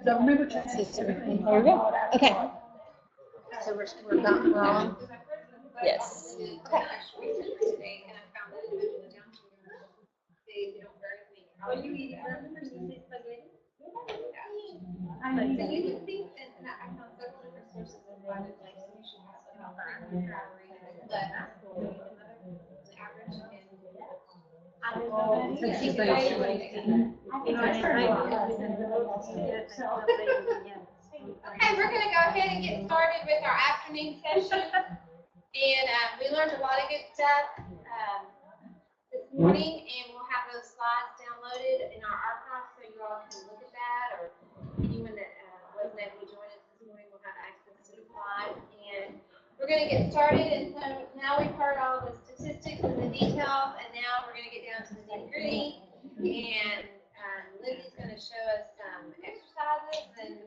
There we go. Okay. So we're not wrong. Yes. Okay. Okay, we're going to go ahead and get started with our afternoon session. And we learned a lot of good stuff this morning, and we'll have those slides downloaded in our archive so you all can look at that, or anyone that wasn't able to join us this morning will have access to the slides. And we're going to get started, and so now we've heard all the statistics and the details, and now we're going to get down to the nitty-gritty. And Lindy's going to show us some exercises, and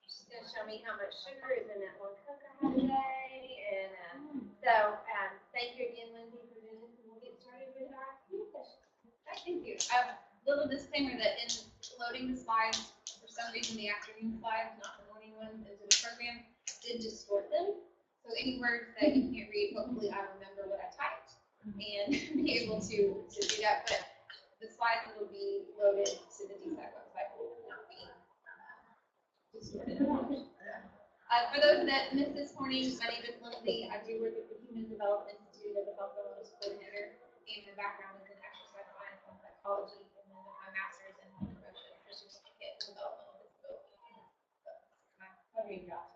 she's going to show me how much sugar is in that one Coke I had today. And so thank you again, Lindy, for doing this, and we'll get started with our afternoon session. Thank you. A little disclaimer that in loading the slides, for some reason the afternoon slides, not the morning ones, into the program, did distort them. So any words that you can't read, hopefully I remember what I typed and be able to do that. But the slides that will be loaded to the DSAC website will not be distorted. For those that missed this morning, my name is Lindsay. I do work at the Human Development Institute as a health and wellness coordinator, and my background is in exercise science and psychology, and then my master's in health promotion for certificate in developmental disability. So, my dream job.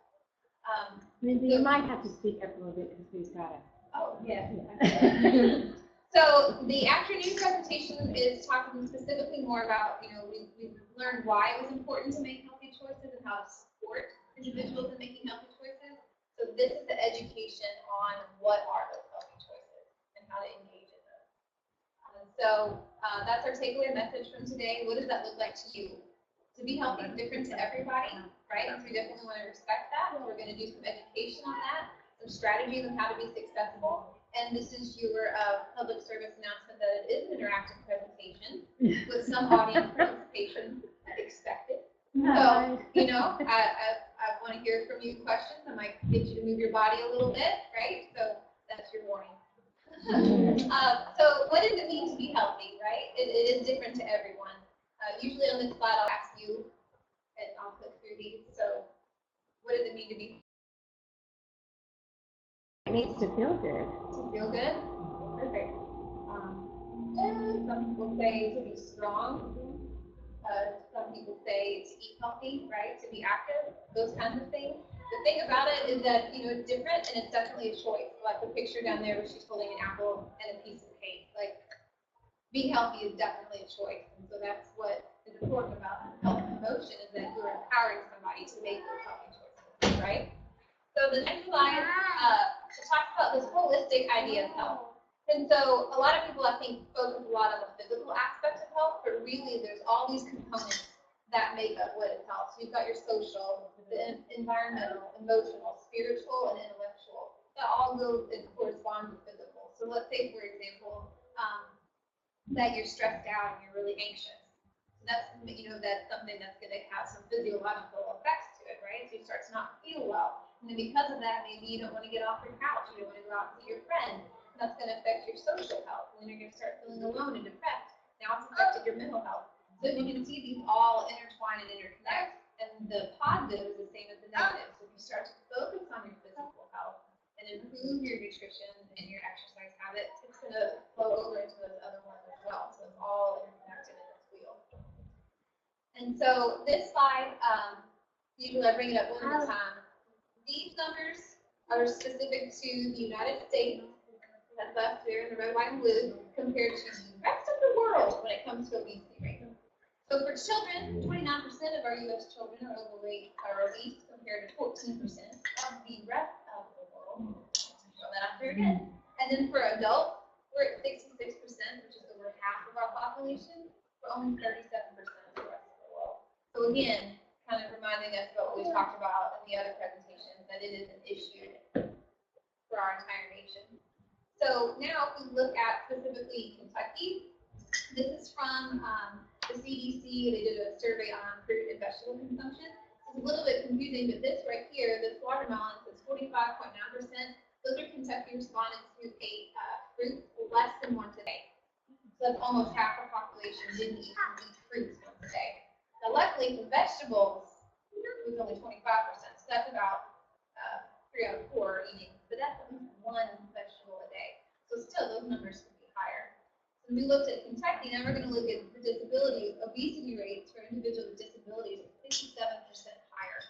Lindsay, you might have to speak up a little bit because we've got it. Oh, yeah. So the afternoon presentation is talking specifically more about, we've learned why it was important to make healthy choices and how to support individuals in making healthy choices. So this is the education on what are those healthy choices and how to engage in those. So that's our takeaway message from today. What does that look like to you? To be healthy is different to everybody, right? So we definitely want to respect that. We're going to do some education on that, some strategies on how to be successful. And this is your public service announcement that it is an interactive presentation with some audience participation expected. So, I want to hear from you questions. I might get you to move your body a little bit, right? So that's your warning. So what does it mean to be healthy, right? It is different to everyone. Usually on this slide, I'll ask you, and I'll click through these. So what does it mean to be? It needs to feel good. To feel good? Perfect. Some people say to be strong. Some people say to eat healthy, right? To be active, those kinds of things. The thing about it is that, it's different and it's definitely a choice. Like the picture down there where she's holding an apple and a piece of cake. Like, being healthy is definitely a choice. And so that's what is important about health promotion is that you're empowering somebody to make those healthy choices, right? So the next slide talks about this holistic idea of health. And so a lot of people, I think, focus a lot on the physical aspects of health, but really there's all these components that make up what is health. So you've got your social, the environmental, emotional, spiritual, and intellectual. That all go and correspond to physical. So let's say, for example, that you're stressed out and you're really anxious. So that's, that's something that's going to have some physiological effects to it, right? So you start to not feel well. And then because of that, maybe you don't want to get off your couch. You don't want to go out and see your friend. And that's going to affect your social health. And then you're going to start feeling alone and depressed. Now it's affected your mental health. So you can see these all intertwine and interconnect. And the positive is the same as the negative. So if you start to focus on your physical health and improve your nutrition and your exercise habits, it's going to flow over into those other ones as well. So it's all interconnected in this wheel. And so this slide, usually I bring it up one at a time. These numbers are specific to the United States. That's us there in the red, white, and blue, compared to the rest of the world when it comes to obesity rate. So for children, 29% of our U.S. children are overweight or obese, compared to 14% of the rest of the world. Throw that out there again. And then for adults, we're at 66%, which is over half of our population, for only 37% of the rest of the world. So again, kind of reminding us of what we talked about in the other presentations, that it is an issue for our entire nation. So now if we look at specifically Kentucky, this is from the the CDC, they did a survey on fruit and vegetable consumption. It's a little bit confusing, but this right here, this watermelon says 45.9%. Those are Kentucky respondents who ate fruit less than once a day. So that's almost half the population didn't eat fruits once a day. Now, luckily for vegetables, it was only 25%. So that's about 3 out of 4 are eating, but that's at least one vegetable a day. So still, those numbers could be higher. So we looked at Kentucky. Now we're going to look at the disabilities. Obesity rates for individuals with disabilities are 57% higher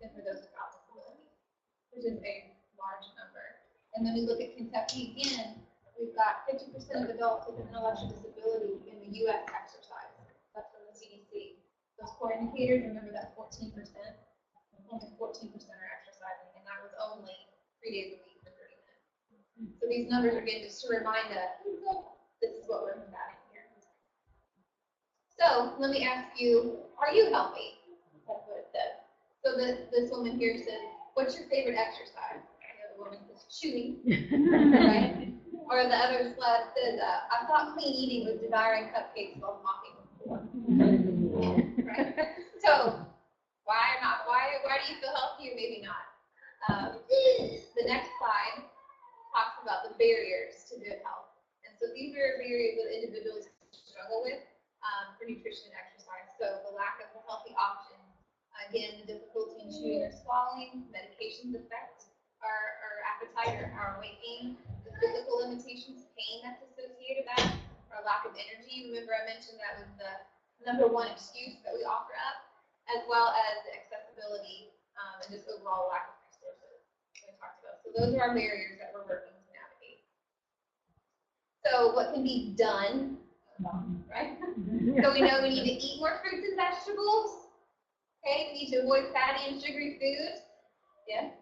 than for those without disabilities, which is a large number. And then we look at Kentucky again. We've got 50% of adults with an intellectual disability in the U.S. exercise. That's from the CDC. Those core indicators, remember that 14%? Only 14% are exercising, and that was only 3 days a week for 30 minutes. So these numbers are getting just to remind us, this is what we're combating here. So let me ask you, are you healthy? That's what it says. So this woman here says, what's your favorite exercise? The other woman says, chewing, right? Or the other slide says, I thought clean eating was devouring cupcakes while mopping the floor. Right? So why not? Why do you feel healthy or maybe not? The next slide talks about the barriers to good health. And so these are barriers that individuals struggle with for nutrition and exercise. So the lack of healthy options, again, the difficulty in chewing or swallowing, medications affect our appetite or our weight gain, the physical limitations, pain that's associated with that, our lack of energy. Remember I mentioned that was the number one excuse that we offer up, as well as the accessibility and just overall lack of resources we talked about. So those are our barriers that we're working to navigate. So what can be done, right? So we know we need to eat more fruits and vegetables. Okay, we need to avoid fatty and sugary foods. Yeah.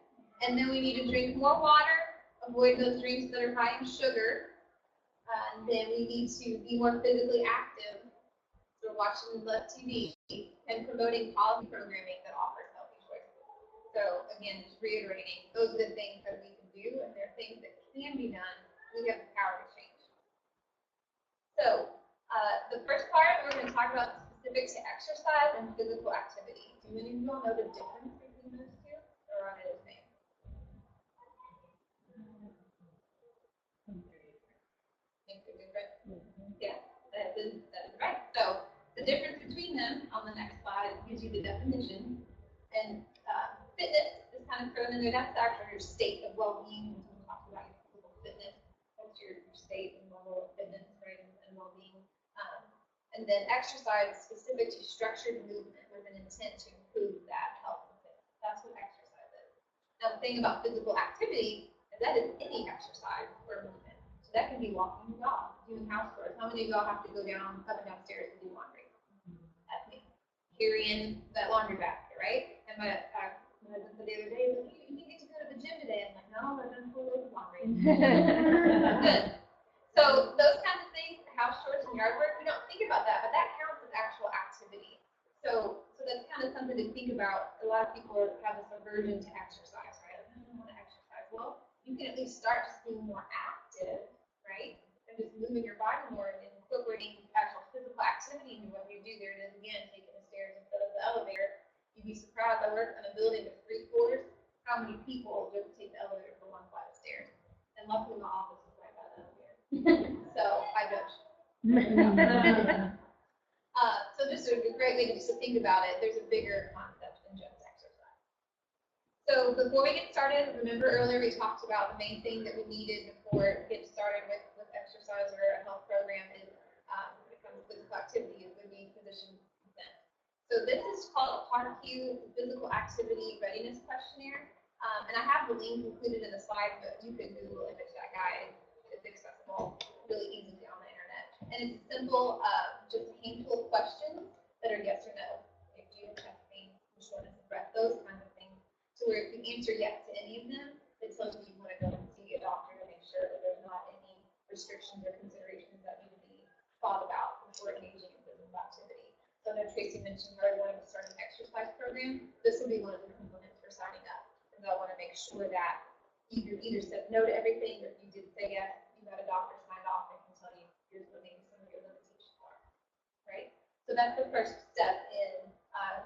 And then we need to drink more water, avoid those drinks that are high in sugar. And then we need to be more physically active. So we're watching less TV and promoting policy programming that offers healthy choices. So again, just reiterating, those are the things that we can do, and there are things that can be done. We have the power to change. So the first part, we're going to talk about specific to exercise and physical activity. Do any of you all know the difference between those two, or are they the same? Think they're different? Yeah, that is right. So the difference between them on the next slide gives you the definition. And fitness is kind of thrown in there. That's actually your state of well-being. When we talk about your physical fitness, that's your state and level of fitness, right, and well-being. And then exercise is specific to structured movement with an intent to improve that health and fitness. That's what exercise is. Now, the thing about physical activity is that is any exercise or movement. So that can be walking the dog, doing house chores. How many of y'all have to go up and downstairs and do laundry? That's me. Carrying that laundry basket, right? And my husband said the other day, like, you didn't get to go to the gym today. I'm like, no, I've done full load of laundry. Good. So those kinds of things, house chores and yard work, we don't think about that, but that counts as actual activity. So that's kind of something to think about. A lot of people have this aversion to exercise, right? I don't want to exercise. Well, you can at least start just being more active, right? And just moving your body more and incorporating actual physical activity into what you do. There it is again, taking the stairs instead of the elevator. You'd be surprised. I work on a building with 3 floors. How many people just take the elevator for 1 flight of stairs? And luckily my office is right by the elevator. So I judge. So just a great way to just to think about it. There's a bigger concept than just exercise. So before we get started, remember earlier we talked about the main thing that we needed before getting started with exercise or a health program is when it comes to physical activity, it would be physician consent. So this is called PARQ, Physical Activity Readiness Questionnaire. And I have the link included in the slide, but you can Google image that guide. It's accessible really easily on the internet. And it's simple, just a handful of questions that are yes or no. If you have chest pain, shortness of breath, those kinds of things. So where if you answer yes to any of them, it tells you want to go and see a doctor to make sure that there's not any restrictions or considerations that need to be thought about before engaging in physical activity. So I know Tracy mentioned her wanting to start an exercise program. This will be one of the components for signing up. Because I want to make sure that you either said no to everything, or if you did say yes, you got a doctor signed off and can tell you here's what maybe some of your limitations are. Right? So So that's the first step in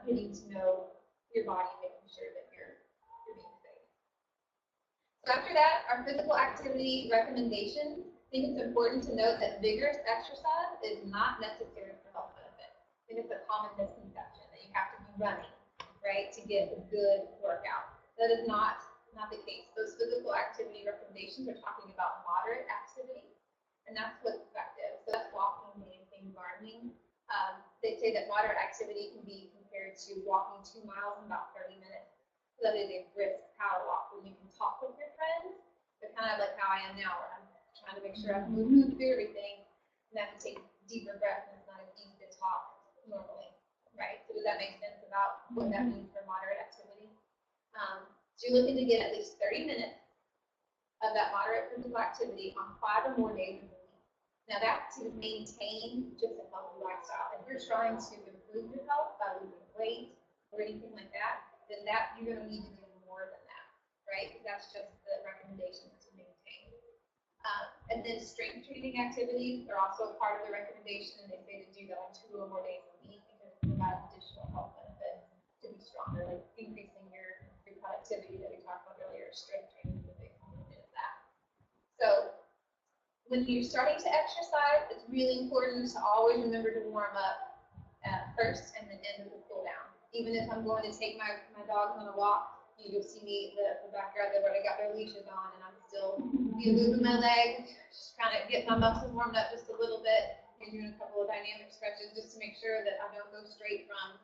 getting to know your body, making sure that you're being safe. So after that, our physical activity recommendations. I think it's important to note that vigorous exercise is not necessary for health benefits. I think it's a common misconception that you have to be running, right, to get a good workout. That is not the case. Those physical activity recommendations are talking about moderate activity, and that's what's effective. So that's walking, dancing, gardening. They say that moderate activity can be compared to walking 2 miles in about 30 minutes. So that is a brisk power walk where you can talk with your friends, but kind of like how I am now, where I'm trying to make sure I can move through everything and have to take deeper breaths, and it's not as easy to talk normally, right? So does that make sense about what that means for moderate activity? So you're looking to get at least 30 minutes of that moderate physical activity on 5 or more days of the week. Now that's to maintain just a healthy lifestyle. If you're trying to improve your health by losing weight or anything like that, then you're going to need to do more than that, right? Because that's just the recommendation to maintain. And then strength training activities are also part of the recommendation, and they say to do that on 2 or more days a week because it provides additional health benefits to be stronger, like increasing your productivity that we talked about earlier. Strength training is a big component of that. So when you're starting to exercise, it's really important to always remember to warm up first and then end with a cool down. Even if I'm going to take my dogs on a walk, you'll see me the backyard. They've already got their leashes on, and I'm still moving my legs, just trying to get my muscles warmed up just a little bit, and doing a couple of dynamic stretches just to make sure that I don't go straight from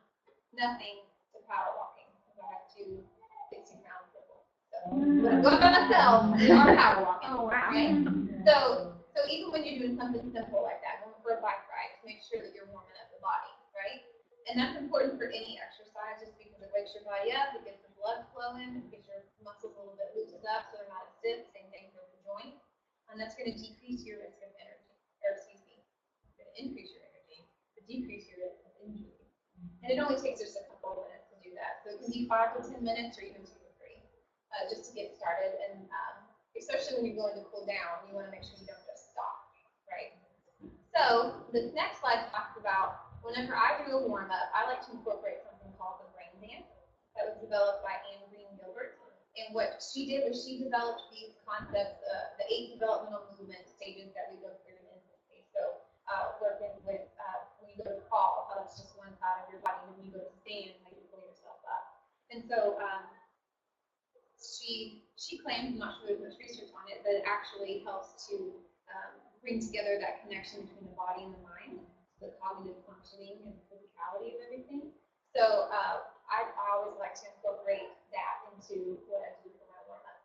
nothing to power walking. Because I have 2 60-pound people. So when I'm going by myself, we are power walking. Oh, wow. Right? So even when you're doing something simple like that, going for a bike ride, make sure that you're warming up the body, right? And that's important for any exercise, just because it wakes your body up, it gets the blood flowing, it gets your muscles a little bit loosened up so they're not as stiff. Same thing for the joints, and that's going to decrease your risk of increase your energy, but decrease your risk of injury. And it only takes just a couple of minutes to do that. So it can be 5 to 10 minutes, or even 2 to 3, just to get started. And especially when you're going to cool down, you want to make sure you don't just stop, right? So this next slide talks about whenever I do a warm up, I like to incorporate something called the brain dance that was developed by Anne Green Gilbert. And what she did was she developed these concepts, the 8 developmental movement stages that we go through in infancy. So working with when you go to crawl, how that's just one side of your body, and when you go to stand, how you pull yourself up. And so she claims, I'm not sure there's much research on it, but it actually helps to bring together that connection between the body and the mind, the cognitive functioning and physicality of everything. So I always like to incorporate that into what I do for my warm-up.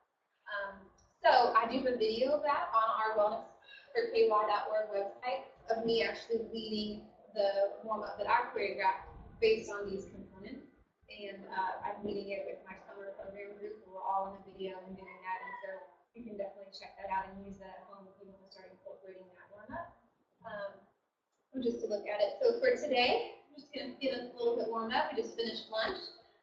So I do a video of that on our wellnessforky.org website of me actually leading the warm-up that I choreographed based on these components. And I'm leading it with my summer program group. We're all in the video and doing that. And so you can definitely check that out and use that at home if you want to start incorporating that warm-up. Just to look at it. So for today, I'm just going to get us a little bit warmed up. We just finished lunch,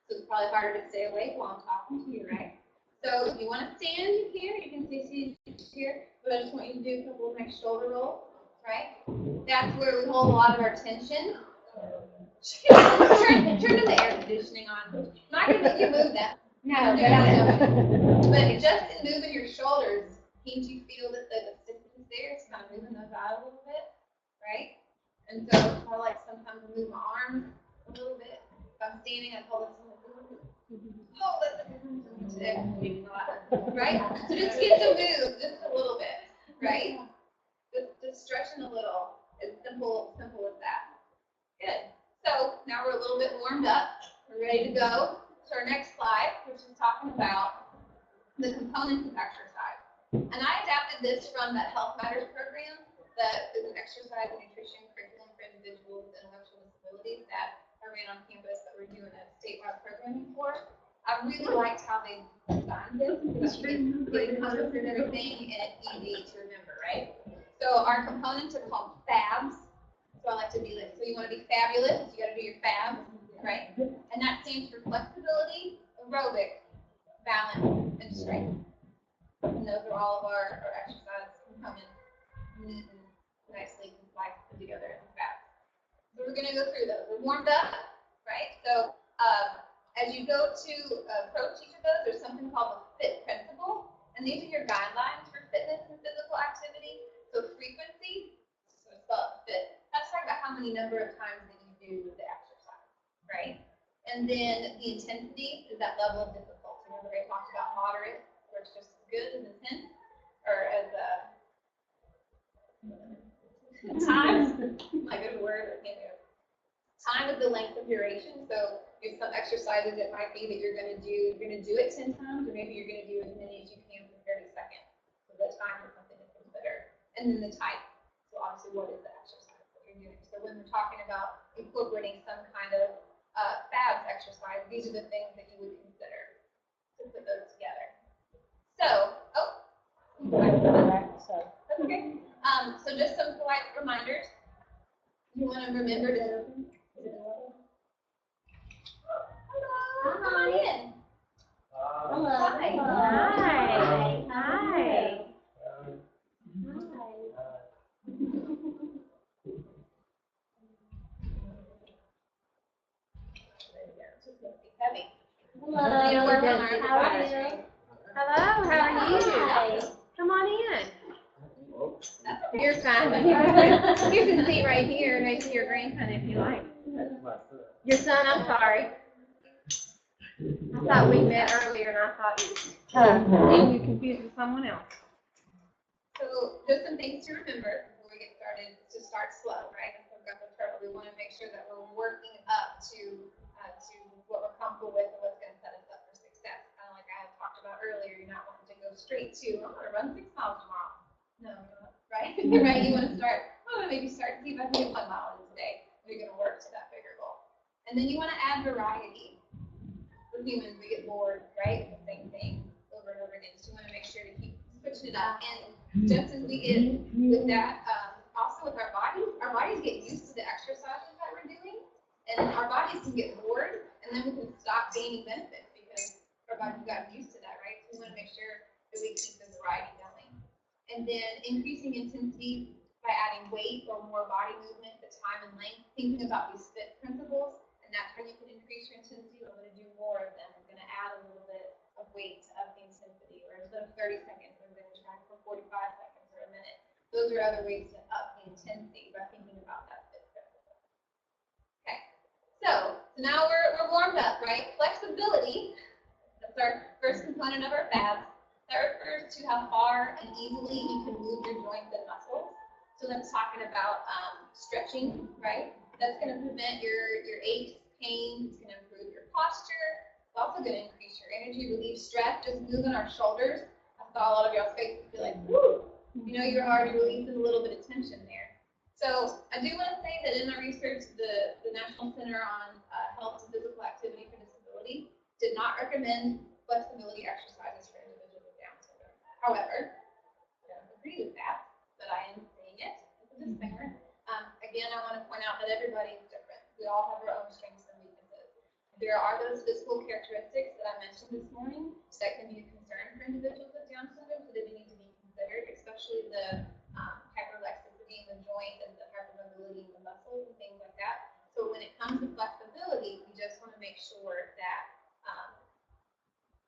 so it's probably harder to stay awake while I'm talking to you, right? So if you want to stand here, you can stay seated here, but I just want you to do a couple of nice shoulder rolls, right? That's where we hold a lot of our tension. Turn the air conditioning on. I'm not going to make you move that. No, But just in moving your shoulders, can't you feel that the stiffness there? It's kind of moving those out a little bit, right? And so I like sometimes to move my arms a little bit. If I'm standing, I hold this right? So just get to move just a little bit, right? Just stretching a little. It's simple as that. Good. So now we're a little bit warmed up. We're ready to go to our next slide, which is talking about the components of exercise. And I adapted this from the Health Matters program that is an exercise and nutrition curriculum for individuals with intellectual disabilities that I ran on campus that we're doing a statewide programming for. I really liked how they designed this because you get components and everything, and it's easy to remember, right? So our components are called FABs. So I like to be like, so you want to be fabulous, you got to do your FABs, right? And that stands for flexibility, aerobic, balance, and strength. And those are all of our exercise components, neat and nicely concise put together in FABs. So we're we're gonna go through those. We're warmed up, right? So, as you go to approach each of those, there's something called the FIT principle, and these are your guidelines for fitness and physical activity. So frequency, so it's called FIT. That's talking about how many number of times that you do the exercise, right? And then the intensity is that level of difficulty. Remember I talked about moderate, where it's just as good as intense, or as time, my good word, I can't do it. Time is the length of duration. So there's some exercises it might be that you're going to do it 10 times, or maybe you're going to do as many as you can for 30 seconds. So the time is something to consider. And then the type. So obviously, what is the exercise that you're doing? So when we're talking about incorporating some kind of FABS exercise, these are the things that you would consider to put those together. So, that's okay. So just some polite reminders. You want to remember to. Hello. Come on in. Hello. Hi. Hi. Hi. Heavy. Hello. How are you? Hello, how are you? Hi. Come on in. That's You're fine. You can see right here, and I see your grandson if you like. Your son, I'm sorry. I thought we met earlier, and I thought you confused with someone else. So just some things to remember before we get started, to start slow, right? So we've got the turtle. We want to make sure that we're working up to what we're comfortable with and what's going to set us up for success. Kind of like I had talked about earlier, you're not wanting to go straight to, I'm going to run 6 miles tomorrow. No, right? Right? You want to start, maybe start, see if I can get 1 mile in today. You're going to work to that bigger goal. And then you want to add variety. For humans, we get bored, right? The same thing over and over again. So you want to make sure to keep switching it up. And just as we get with that, also with our bodies get used to the exercises that we're doing, and our bodies can get bored, and then we can stop gaining benefits because our bodies got used to that, right? So we want to make sure that we keep the variety going. And then increasing intensity by adding weight or more body movement, the time and length, thinking about these FIT principles, and that's how you can increase your intensity. We're going to do more of them. We're going to add a little bit of weight to up the intensity, or instead of 30 seconds, we're going to try for 45 seconds or a minute. Those are other ways to up the intensity by thinking about that FIT principle. Okay, so now we're warmed up, right? Flexibility, that's our first component of our FABS. That refers to how far and easily you can move your joints and muscles. So that's talking about stretching, right? That's going to prevent your aches, pain. It's going to improve your posture. It's also going to increase your energy, relieve stress. Just moving our shoulders. I saw a lot of y'all's faces feel like, woo! You know, you're already releasing a little bit of tension there. So I do want to say that in our research, the National Center on Health and Physical Activity for Disability did not recommend flexibility exercises for individuals with Down syndrome. However, I don't agree with that, but I am saying it as a disclaimer. Again, I want to point out that everybody is different. We all have our own strengths and weaknesses. There are those physical characteristics that I mentioned this morning that can be a concern for individuals with Down syndrome, so they need to be considered, especially the hyperlaxity in the joint and the hypermobility in the muscles and things like that. So when it comes to flexibility, we just want to make sure that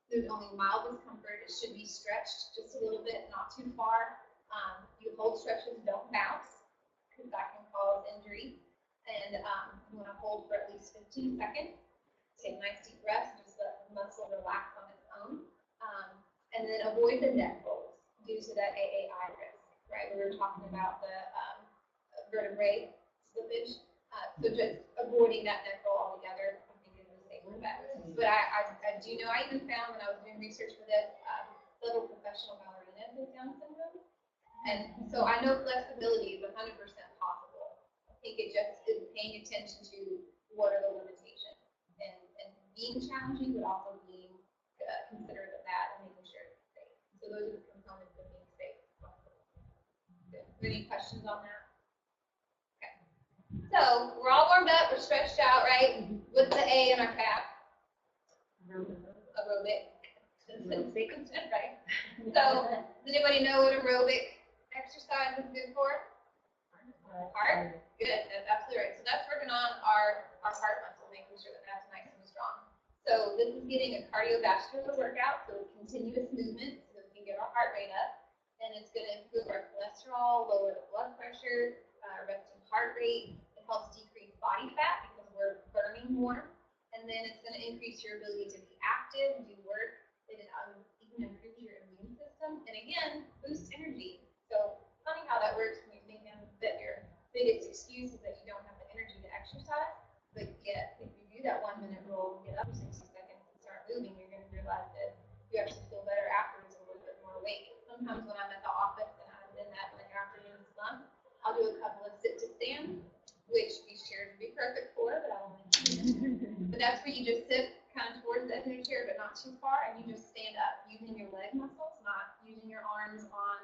there's only mild discomfort. It should be stretched just a little bit, not too far. You hold stretches, don't bounce, because that can cause injury. And you want to hold for at least 15 seconds. Take nice deep breaths, just let the muscle relax on its own. And then avoid the neck rolls due to that AAI risk, right? We were talking about the vertebrae slippage. So just avoiding that neck roll altogether, I think is a safer bet. But I do know, I even found when I was doing research for this, several professional ballerinas with Down syndrome. And so I know flexibility is 100% possible. I think it just is paying attention to what are the limitations and being challenging, but also being considerate of that and making sure it's safe. So those are the components of being safe. Good. Any questions on that? Okay. So we're all warmed up, we're stretched out, right? What's the A in our FAB? Aerobic. Right? So does anybody know what aerobic exercise is good for? Heart, good, that's absolutely right. So that's working on our heart muscle, making sure that that's nice and strong. So this is getting a cardiovascular workout, so it's continuous movement, so we can get our heart rate up. And it's going to improve our cholesterol, lower the blood pressure, resting heart rate. It helps decrease body fat because we're burning more. And then it's going to increase your ability to be active, do work. It even improves your immune system. And again, boosts energy. So funny how that works when you're thinking that your biggest excuse is that you don't have the energy to exercise. But yet, if you do that 1 minute rule, get up 60 seconds and start moving, you're going to realize that you actually feel better afterwards and a little bit more awake. Sometimes when I'm at the office and I'm in that like afternoon slump, I'll do a couple of sit to stand, which these chairs would be perfect for, but I'll only do it. But that's where you just sit kind of towards the edge of the chair, but not too far, and you just stand up using your leg muscles, not using your arms on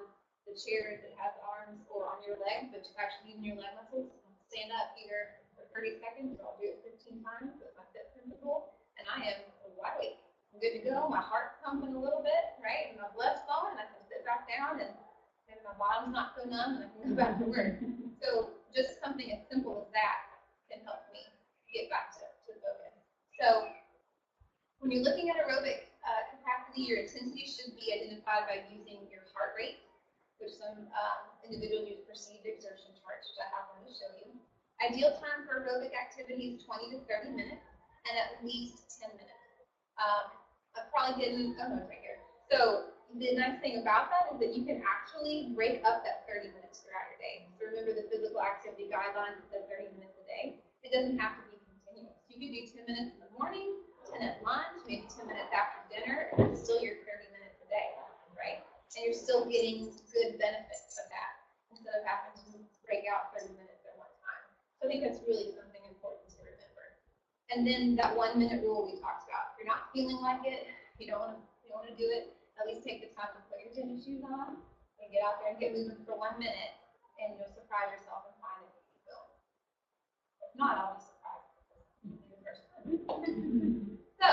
the chair that has arms or on your leg, but just actually using your leg muscles. Stand up either for 30 seconds, or I'll do it 15 times with my fit principle, and I am wide awake. I'm good to go. My heart's pumping a little bit, right? And my blood's flowing. I can sit back down and my bottom's not so numb and I can go back to work. So just something as simple as that can help me get back to focus. So when you're looking at aerobic capacity, your intensity should be identified by using your heart rate, which some individuals use perceived exertion charts, which I have one to show you. Ideal time for aerobic activity is 20 to 30 minutes and at least 10 minutes. I probably didn't, oh no, it's right here. So the nice thing about that is that you can actually break up that 30 minutes throughout your day. So remember the physical activity guidelines said 30 minutes a day. It doesn't have to be continuous. You could do 10 minutes in the morning, 10 at lunch, maybe 10 minutes after dinner, and it's still your 30 minutes a day, right? And you're still getting good benefits of that instead of having to break out 30 minutes at one time. So I think that's really something important to remember. And then that 1 minute rule we talked about. If you're not feeling like it, you don't want to do it, at least take the time to put your tennis shoes on and get out there and get moving for 1 minute, and you'll surprise yourself and find it you feel. If not, I'll be surprised. So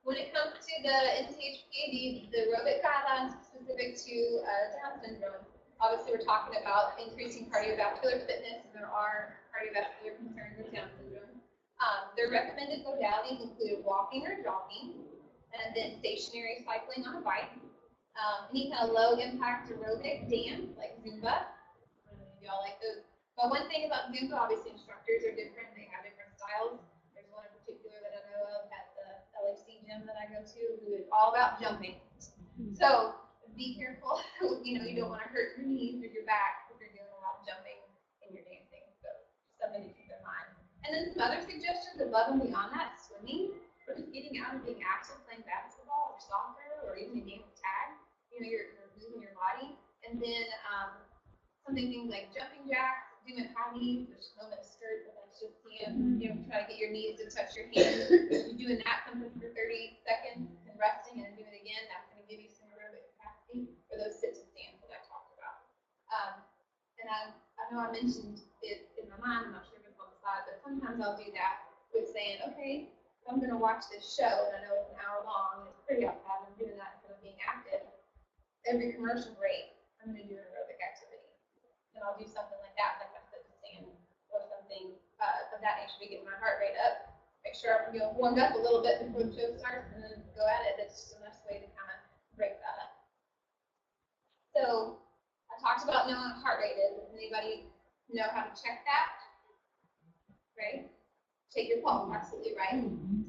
when it comes to the NCHPAD, the aerobic guidelines specific to Down syndrome, obviously we're talking about increasing cardiovascular fitness, and there are cardiovascular concerns with Down syndrome. Their recommended modalities include walking or jogging, and then stationary cycling on a bike. Any kind of low impact aerobic dance like Zumba. Y'all like those? But one thing about Zumba, obviously instructors are different. They have different styles. There's one in particular that I know of at the LHC gym that I go to who is all about jumping. So be careful. You don't want to hurt your knees or your back if you're doing a lot of jumping and you're dancing. So something to keep in mind. And then some other suggestions above and beyond that, swimming, or just getting out and being active, playing basketball or soccer, or even a game of tag. You're moving your body. And then things like jumping jacks, doing high knees, which no a skirt, but that's just try to get your knees to touch your hands. You're doing that something for 30 seconds and resting and then do it again. That's going to give you some aerobic capacity for those sit to stands that I talked about. And I know I mentioned it in my mind, I'm not sure if it's on the slide, but sometimes I'll do that with saying, okay, I'm going to watch this show, and I know it's an hour long, and it's pretty outside, I'm doing that instead of being active. Every commercial break, I'm going to do an aerobic activity. And I'll do something like that, like I said, stand, or something of that nature to get my heart rate up. Make sure I'm warmed up a little bit before the show starts, and then go at it. That's just a nice way to kind of break that up. So I talked about knowing what heart rate is. Does anybody know how to check that? Right? Check your pulse, absolutely right.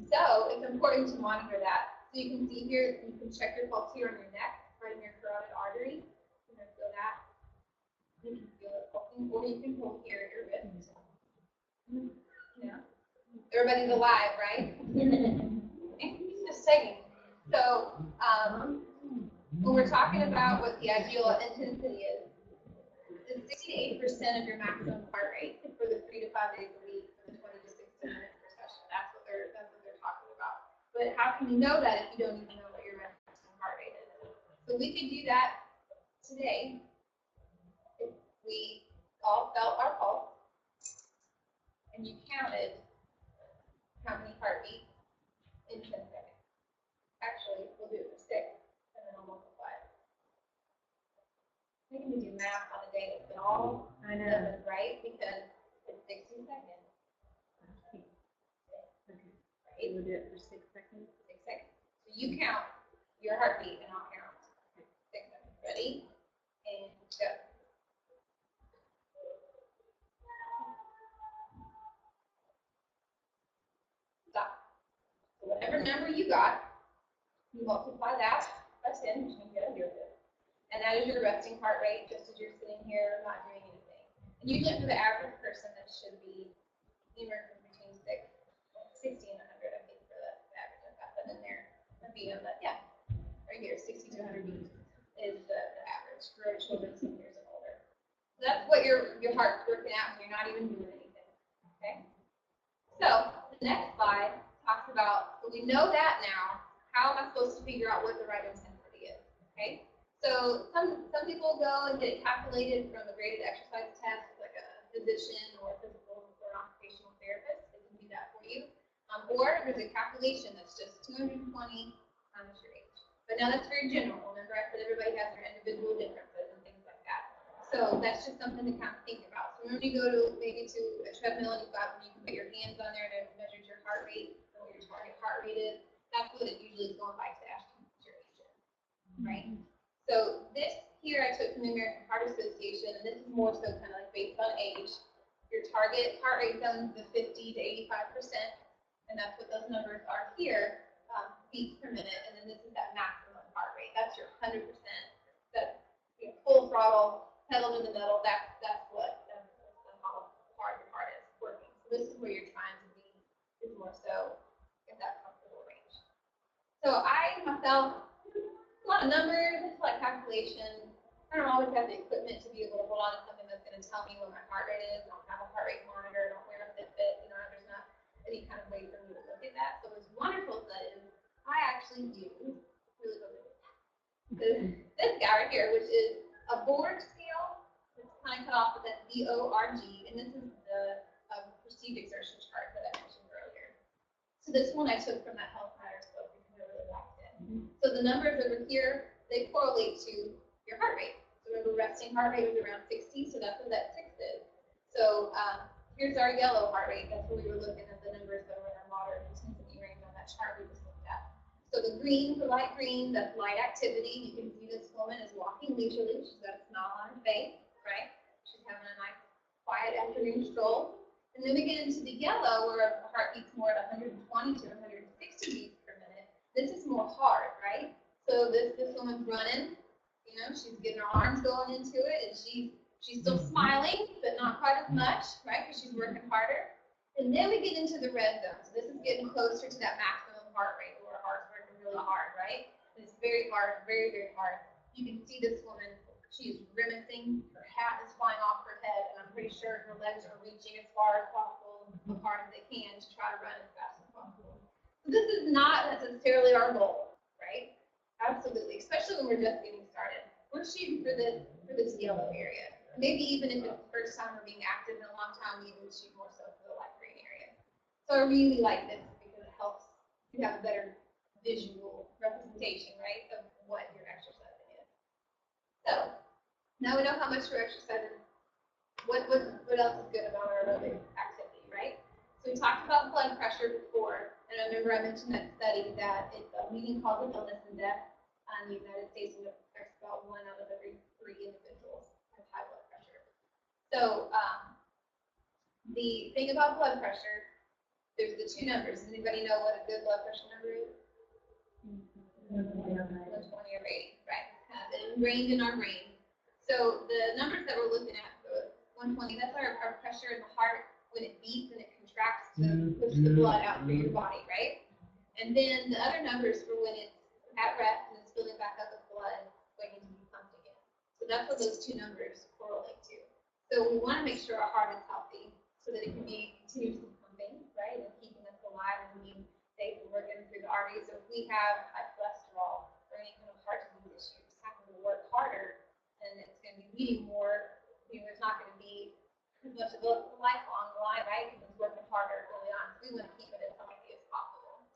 So it's important to monitor that. So you can see here, you can check your pulse here on your neck, right in your carotid artery. You can feel that. You can feel it pulsing, or you can pull here at your wrist. Yeah. Everybody's alive, right? Just saying. So when we're talking about what the ideal intensity is, it's 60 to 80% of your maximum heart rate for the 3 to 5 days a week for the 20 to 60 minutes per session. That's what they're talking about. But how can you know that if you don't even know what your maximum heart rate is? So we could do that today. If we all felt our pulse and you counted how many heartbeats in 10 seconds. Actually, we'll do it for 6 and then I'll multiply it. We can do math on a day that's been all night I know. 7, right? Because it's 60 seconds, Okay. right? We'll do it for 6 seconds. 6 seconds. So you count your heartbeat and I'll count 6 seconds. Ready? And go. Stop. So whatever number you got, you multiply that by 10, which means you gotta do it. And that is your resting heart rate, just as you're sitting here not doing anything. And usually for the average person, that should be anywhere from between 60 and 100, I think, for the average. I've got that in there. Beat on that, yeah. Right here, 60 to 100 beats is the average for children 10 years and older. So that's what your heart's working out when you're not even doing anything. Okay? So the next slide talks about, so we know that now, how am I supposed to figure out what the right intensity is? Okay? So some people go and get it calculated from a graded exercise test, like a physician or a physical or an occupational therapist. They can do that for you. Or there's a calculation that's just 220 times your age. But now that's very general. Remember, I said everybody has their individual differences and things like that. So that's just something to kind of think about. So when you go to maybe to a treadmill and you can put your hands on there and it measures your heart rate and what your target heart rate is, that's what it usually is going by to ask you what your age is, right? So this here I took from the American Heart Association, and this is more so kind of like based on age. Your target heart rate zone is the 50 to 85%, and that's what those numbers are here, beats per minute, and then this is that maximum heart rate. That's your 100%, that full throttle, pedal to the metal, that's how hard your heart is working. So this is where you're trying to be, is more so in that comfortable range. So I, myself, a lot of numbers, it's like calculation. I don't always have the equipment to be able to hold on to something that's going to tell me what my heart rate is. I don't have a heart rate monitor. I don't wear a Fitbit. There's not any kind of way for me to look at that. So what's wonderful is I actually use this guy right here, which is a Borg scale. It's kind of cut off with that BORG, and this is the perceived exertion chart that I mentioned earlier. So this one I took from that Health Matters book because I really liked it. So the numbers over here, they correlate to your heart rate. So remember, resting heart rate was around 60, so that's what that 6 is. So here's our yellow heart rate. That's where we were looking at the numbers that were in our moderate intensity range on that chart we just looked at. So the green for light green, that's light activity. You can see this woman is walking leisurely. She's got a smile on her face, right? She's having a nice, quiet afternoon stroll. And then we get into the yellow, where a heart beats more at 120 to 160 beats per minute. This is more hard, right? So this woman's running, she's getting her arms going into it, and she's still smiling, but not quite as much, right? Because she's working harder. And then we get into the red zone. So this is getting closer to that maximum heart rate, where our heart's working really hard, right? And it's very hard, very, very hard. You can see this woman, she's grimacing, her hat is flying off her head, and I'm pretty sure her legs are reaching as far as possible, as hard as they can to try to run as fast as possible. So this is not necessarily our goal, right? Absolutely, especially when we're just getting started. We're shooting for this yellow area. Maybe even if it's the first time we're being active in a long time, we would shoot more so for the light green area. So I really like this because it helps you have a better visual representation, right, of what your exercising is. So now we know how much we're exercising. What else is good about our aerobic activity, right? So we talked about blood pressure before, and I remember I mentioned that study that it's a leading cause of illness and death in the United States, and it affects about 1 out of every 3 individuals with high blood pressure. So the thing about blood pressure, there's the 2 numbers. Does anybody know what a good blood pressure number is? 120 or 80, right? Kind of ingrained in our brain. So the numbers that we're looking at, so 120, that's our pressure in the heart when it beats and it contracts to push the blood out through your body, right? And then the other numbers for when it's at rest and it's filling back up with blood, waiting to be pumped again. So that's what those 2 numbers correlate to. So we want to make sure our heart is healthy so that it can be continuously pumping, right, and keeping us alive and being safe and working through the arteries. So if we have high cholesterol or any kind of heart disease issue, it's having to work harder, and it's going to be needing more. There's not going to be as much of a lifelong line, right? Because it's working harder early on. So we want to keep it as healthy as possible.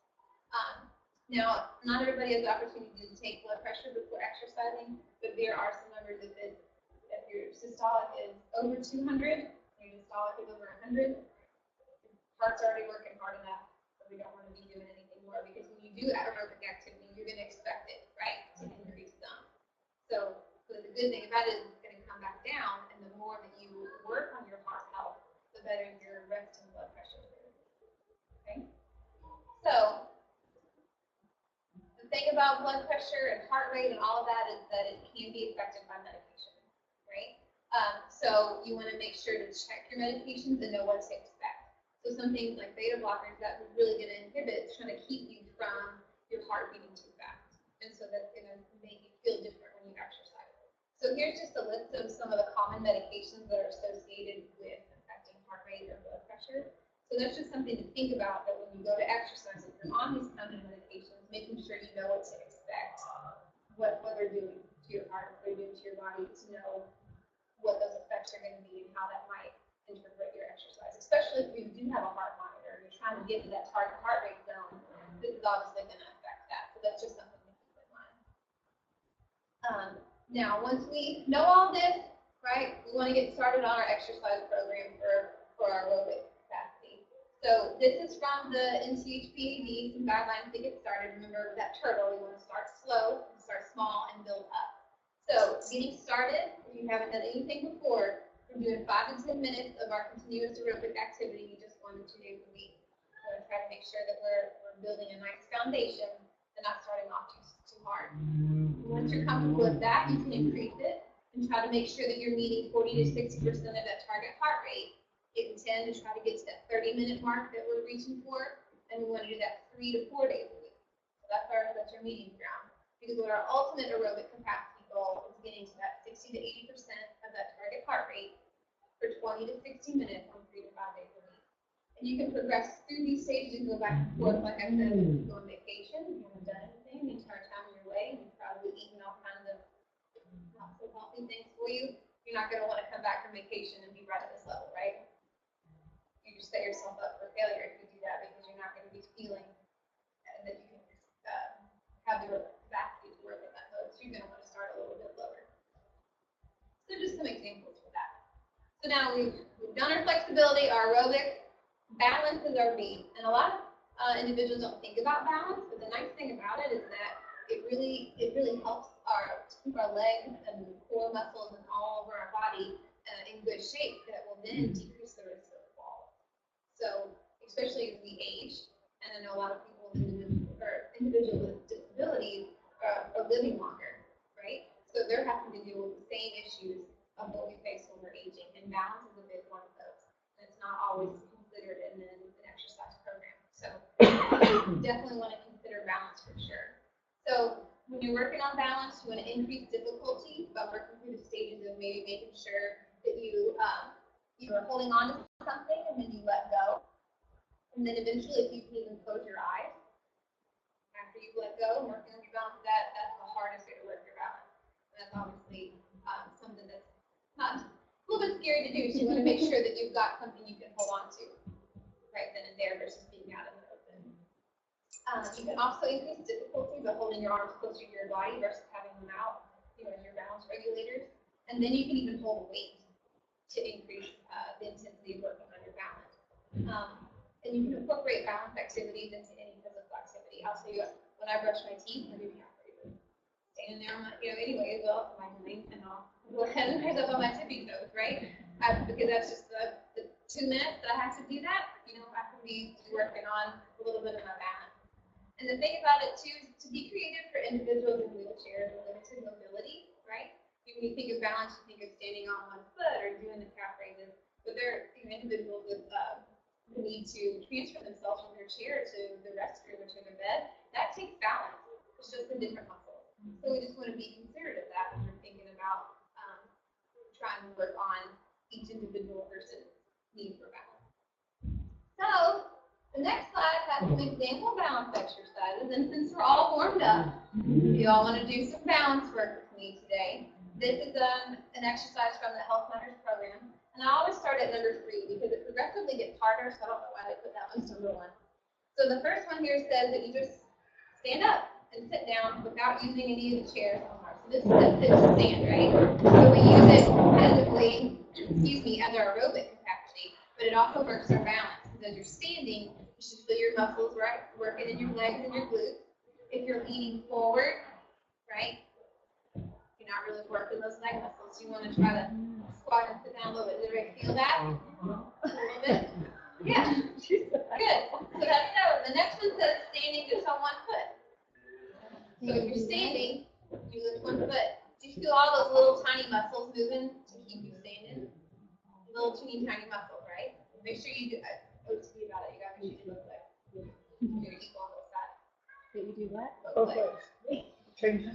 Now, not everybody has the opportunity to take blood pressure before exercising, but there are some numbers that your systolic is over 200, your systolic is over 100, heart's already working hard enough, so we don't want to be doing anything more, because when you do aerobic activity, you're going to expect it, right, to increase some. So the good thing about it is it's going to come back down, and the more that you work on your heart health, the better your resting blood pressure is. Okay? So the thing about blood pressure and heart rate and all of that is that it can be affected by medication, right? So you want to make sure to check your medications and know what to expect. So some things like beta blockers, that are really going to inhibit, trying to keep you from your heart beating too fast. And so that's going to make you feel different when you exercise. So here's just a list of some of the common medications that are associated with affecting heart rate or blood pressure. So that's just something to think about, that when you go to exercise, if you're on these kind of medications, making sure you know what to expect, what they're doing to your heart, what they're doing to your body, to know what those effects are going to be and how that might interpret your exercise. Especially if you do have a heart monitor and you're trying to get to that target heart rate zone, this is obviously going to affect that. So that's just something to keep in mind. Now, once we know all this, right, we want to get started on our exercise program for our aerobic capacity. So this is from the NCHPAD, some guidelines to get started. Remember that turtle, we want to start slow, start small, and build up. So getting started, if you haven't done anything before, we're doing 5 to 10 minutes of our continuous aerobic activity just 1 to 2 days a week. We're going to try to make sure that we're building a nice foundation and not starting off too hard. Once you're comfortable with that, you can increase it and try to make sure that you're meeting 40 to 60% of that target heart rate. You can tend to try to get to that 30-minute mark that we're reaching for, and we want to do that 3 to 4 days a week. So that's our medium ground. Because what our ultimate aerobic capacity goal is getting to that 60 to 80% of that target heart rate for 20 to 60 minutes on 3 to 5 days a week. And you can progress through these stages and go back and forth. Like I said, if you go on vacation, you haven't done anything the entire time you're away, and you've probably eaten all kinds of not so healthy things for you, you're not going to want to come back from vacation and be right at this level, right? You just set yourself up for failure if you do that, because you're not going to be feeling that you can have the capacity to work at that mode. So you're going to want to start a little bit lower. So just some examples for that. So now we've done our flexibility, our aerobic. Balance is our beat. And a lot of individuals don't think about balance, but the nice thing about it is that it really helps to keep our legs and core muscles and all over our body in good shape, that will then decrease the risk of fall. So especially as we age, and I know a lot of people, individuals with disabilities are living longer, right? So they're having to deal with the same issues of what we face when we're aging, and balance is a big one of those. And it's not always considered in an exercise program. So definitely want to consider balance for sure. So when you're working on balance, you want to increase difficulty by working through the stages of maybe making sure that you are holding on to something and then you let go. And then eventually, if you can even close your eyes after you've let go and working on your balance, that's the hardest way to work your balance. And that's obviously something that's not a little bit scary to do. So you want to make sure that you've got something you can hold on to right then and there versus being out in the open. You can also increase difficulty by holding your arms closer to your body versus having them out, as your balance regulators. And then you can even hold a weight to increase the intensity of working on your balance. And you can incorporate balance activities into any physical activity. I'll tell you, when I brush my teeth, I do calf raises. Standing there on my, anyway, as well, my doing, and I'll go ahead and raise up on my tippy toes, right? Because that's just the 2 minutes that I have to do that. I can be working on a little bit of my balance. And the thing about it too is to be creative for individuals in wheelchairs with limited mobility, right? When you think of balance, you think of standing on one foot or doing the calf raises. But there are individuals with the need to transfer themselves from their chair to the restroom or to their bed. That takes balance. It's just a different muscle. So we just want to be considerate of that when we're thinking about trying to work on each individual person's need for balance. So the next slide has some example balance exercises. And since we're all warmed up, you all want to do some balance work with me today. This is an exercise from the Health Matters program. And I always start at number 3 because it progressively gets harder, so I don't know why they put that one as number 1. So the first one here says that you just stand up and sit down without using any of the chairs on ours. So this is a sit stand, right? So we use it repetitively, at their aerobic capacity, but it also works our balance. Because as you're standing, you should feel your muscles, right, working in your legs and your glutes. If you're leaning forward, right, you're not really working those leg muscles. You want to try to squat and sit down a little bit. Does everybody feel that? A little bit? Yeah. Good. So that's that one. The next one says standing just on one foot. So if you're standing, you lift one foot. Do you feel all those little tiny muscles moving to keep you standing? Little teeny tiny muscles, right? Make sure you do OT about it. You gotta make sure you look like you're equal on both sides. That you do what? Both legs.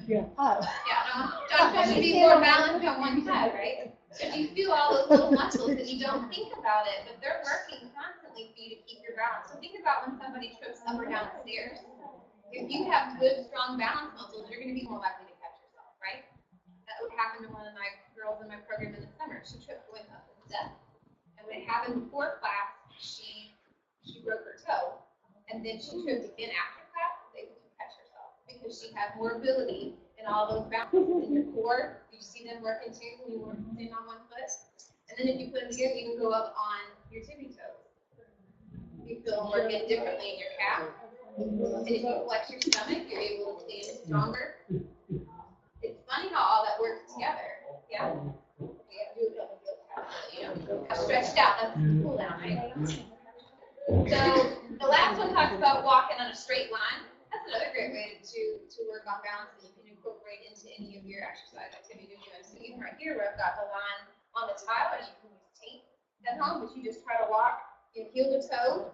Yeah. Oh. Yeah, no. John's supposed to be more balanced on one side, right? So you feel all those little muscles and you don't think about it, but they're working constantly for you to keep your balance. So think about when somebody trips up or down the stairs. If you have good, strong balance muscles, you're going to be more likely to catch yourself, right? That would happen to one of my girls in my program in the summer. She tripped going up the steps. And when it happened before class, she broke her toe. And then she tripped again after class, was able to catch herself because she had more ability in all those balances in your core. You see them working too when you work in on one foot. And then if you put them together, you can go up on your tippy toes. You feel them working differently in your calf. And if you flex your stomach, you're able to stand stronger. It's funny how all that works together. Yeah. You know, stretched out. That's cool down, right? So the last one talks about walking on a straight line. That's another great way to work on balance that you can incorporate into any of your exercise activities you're doing. So even right here where I've got the line on the tile, or you can use tape at home, but you just try to walk heel to toe.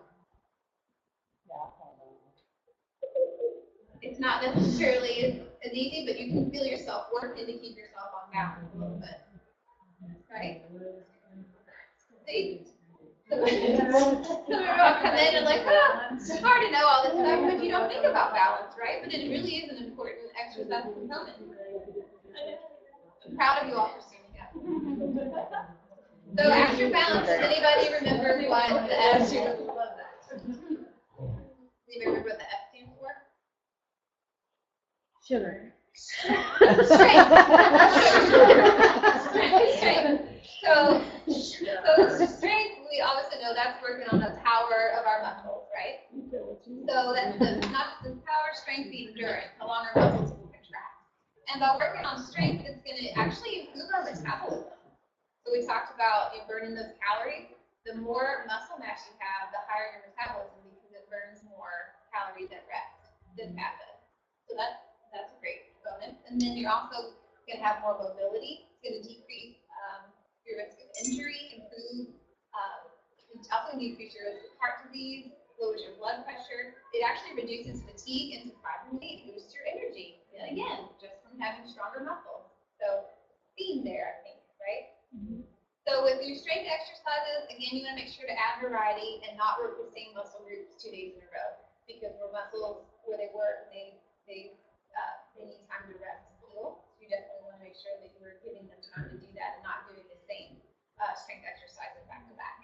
It's not necessarily as easy, but you can feel yourself working to keep yourself on balance a little bit. Right? See? Some everyone come in and like, oh, it's hard to know all this stuff, but you don't think about balance, right? But it really is an important exercise component. I'm proud of you all for standing up. So after balance, does anybody remember what the F stands for? Do you remember what the F stands for? Sugar. Strength. Strength. So strength, we obviously know that's working on the power of our muscles, right? So that's not the power, strength, the endurance, how long our muscles can contract. And by working on strength, it's going to actually improve our metabolism. So we talked about burning those calories. The more muscle mass you have, the higher your metabolism because it burns more calories at rest than fat does. So that's a great bonus. And then you're also going to have more mobility. It's going to decrease your risk of injury, improve, also decrease your risk of heart disease, lowers your blood pressure. It actually reduces fatigue and surprisingly it boosts your energy. And again, just from having stronger muscles. So theme there, I think, right? Mm-hmm. So with your strength exercises, again, you want to make sure to add variety and not work the same muscle groups 2 days in a row because we're muscles where they work and they need time to rest and heal. So you definitely want to make sure that you're giving them time to do that and not doing the same strength exercises back to back.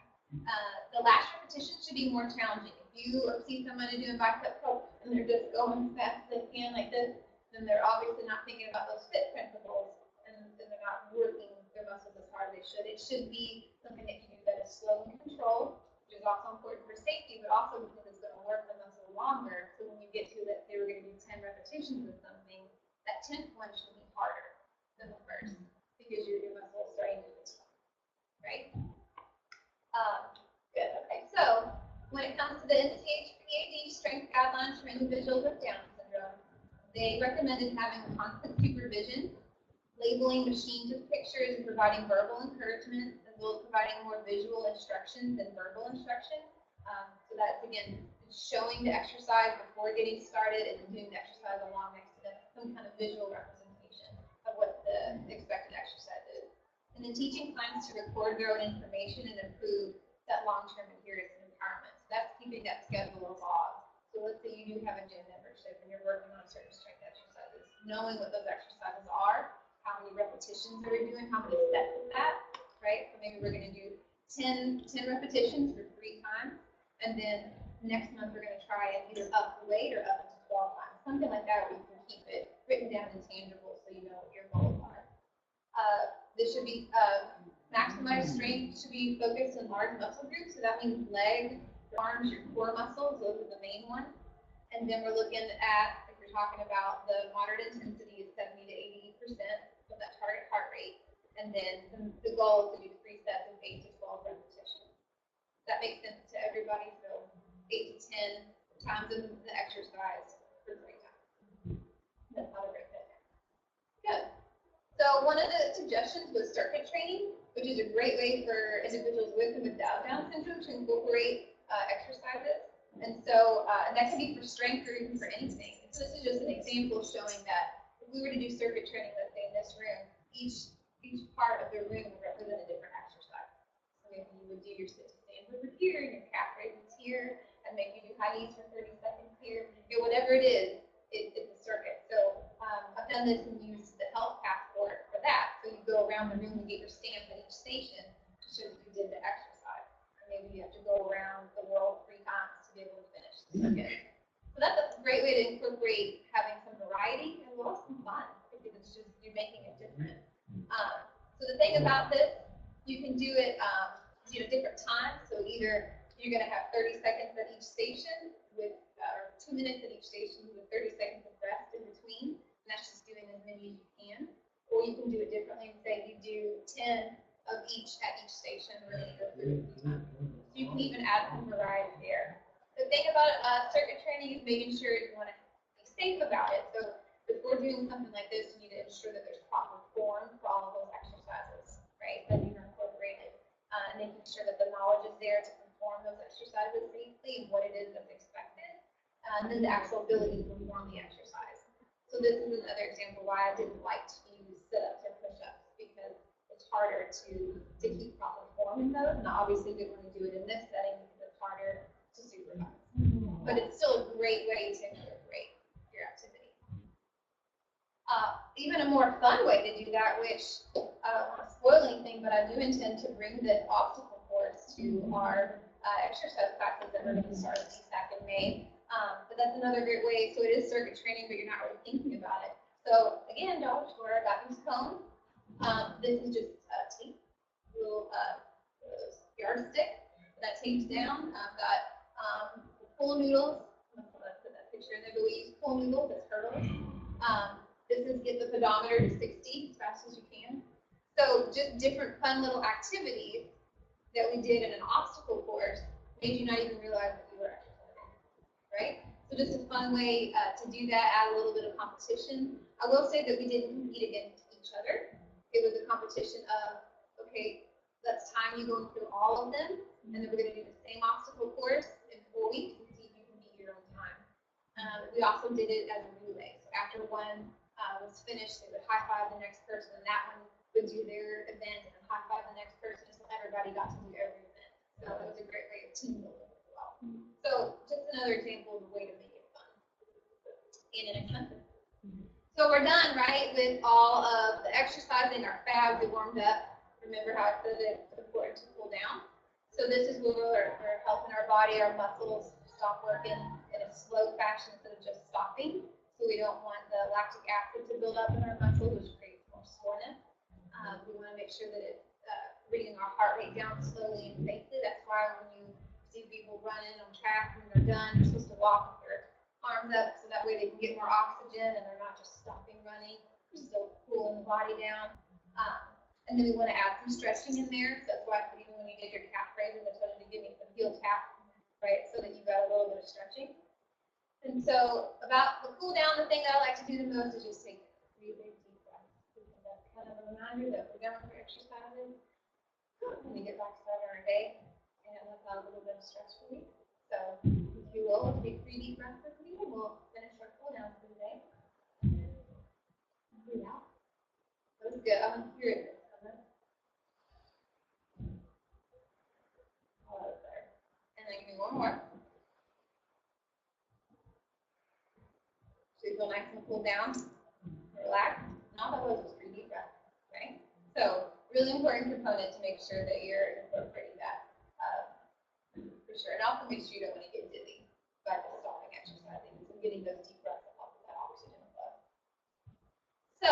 The last repetition should be more challenging. If you see somebody doing bicep curls and they're just going as fast as they can like this, then they're obviously not thinking about those fit principles and they're not working their muscles as hard as they should. It should be something that you do that is slow and controlled, which is also important for safety, but also because it's going to work the muscle longer. So when you get to, let's say we're going to do 10 repetitions of something, that 10th one should be harder than the first because your muscle is starting to fatigue, right? Good. Okay. So when it comes to the NCHPAD strength guidelines for individuals with Down syndrome, they recommended having constant supervision, labeling machines with pictures, and providing verbal encouragement, as well as providing more visual instructions than verbal instruction. So that's again showing the exercise before getting started and doing the exercise along next to them, some kind of visual representation of what the expected exercise is. And then teaching clients to record their own information and improve that long-term adherence and empowerment. So that's keeping that schedule of log. So let's say you do have a gym membership and you're working on certain strength exercises, knowing what those exercises are, how many repetitions are we doing, how many sets of that, right? So maybe we're going to do 10 repetitions for 3 times, and then next month we're going to try and either up the weight or up to 12 times, something like that where you can keep it written down and tangible so you know what your goals are. This should be Maximize strength should be focused in large muscle groups, so that means legs, arms, your core muscles, those are the main ones. And then we're looking at, if you're talking about the moderate intensity is 70 to 80% of that target heart rate. And then the goal is to do 3 sets of 8 to 12 repetitions. That makes sense to everybody, so 8 to 10 times of the exercise for 3 times. That's how to break that down. Good. So one of the suggestions was circuit training, which is a great way for individuals with and without Down syndrome to incorporate exercises. And so that can be for strength or even for anything. So this is just an example showing that if we were to do circuit training, let's say in this room, each part of the room would represent a different exercise. So maybe you would do your sit to stand over here, and your calf raises here, and maybe you do high knees for 30 seconds here. Whatever it is, it's a circuit. So I've done this and used the health passport for that. So you go around the room and get your stamp at each station to show that you did the exercise. Or maybe you have to go around the world 3 times to be able to finish the circuit. So that's a great way to incorporate having some variety as well as some fun, because it's just you're making it different. So the thing about this, you can do it different times. So either you're going to have 30 seconds at each station with, or 2 minutes at each station with 30 seconds of rest in between. And that's just doing as many as you can. Or you can do it differently and say you do 10 of each at each station, and then you go through it 3 times. So you can even add some variety there. The thing about circuit training is making sure you want to be safe about it. So if we're doing something like this, you need to ensure that there's proper form for all of those exercises, right? That you're incorporated, and making sure that the knowledge is there to perform those exercises safely and what it is that's expected, and then the actual ability to perform the exercise. So this is another example why I didn't like to use sit-ups and push-ups, because it's harder to keep proper form in those, and I obviously didn't want to do it in this setting because it's harder to supervise. But it's still a great way to incorporate your activity. Even a more fun way to do that, which I don't want to spoil anything, but I do intend to bring this obstacle course to our exercise classes that we're going to start at DSAC in May. But that's another great way. So it is circuit training, but you're not really thinking about it. So again, Dollar Store, I got these cones. This is just tape, little yardstick that tapes down. I've got pool noodles. I'm going to put that picture in there, but we use pool noodles as hurdles. This is get the pedometer to 60 as fast as you can. So just different fun little activities that we did in an obstacle course made you not even realize that you were exercising, right? So just a fun way to do that, add a little bit of competition. I will say that we didn't compete against each other. It was a competition of, okay, let's time you going through all of them, and then we're going to do the same obstacle course in 4 weeks and see if you can beat your own time. We also did it as a relay. So after one was finished, they would high-five the next person, and that one would do their event and high-five the next person, so everybody got to do every event. So it was a great way of team building as well. So just another example of a way to make it fun and inexpensive. So we're done, right, with all of the exercising, our fabs, we warmed up. Remember how I said it's important to cool down? So this is where we're helping our body, our muscles stop working in a slow fashion instead of just stopping. So we don't want the lactic acid to build up in our muscles, which creates more soreness. We want to make sure that it's bringing our heart rate down slowly and safely. That's why when you see people running on track when they're done, you're supposed to walk with their arms up so that way they can get more oxygen and they're not just stopping running. They're still cooling the body down. And then we want to add some stretching in there. So that's why even when you did your calf raises, I told you to give me some heel tap, right? So that you got a little bit of stretching. And so about the cool down, the thing that I like to do the most is just take 3 big deep breaths. That's kind of a reminder that we're done with our exercises. When we get back to our day, and let's have a little bit of stretch for you. So if you will, let's take 3 deep breaths with me, and we'll finish our cool down for the day. Breathe out. That was good. I'm hearing this. And then give me one more. So you feel nice and cool down, relax. Now that was just 3 deep breaths, right? So really important component to make sure that you're incorporating that for sure. And also make sure you don't want to get dizzy by just stopping exercising. So getting those deep breaths will help with that oxygen flow. So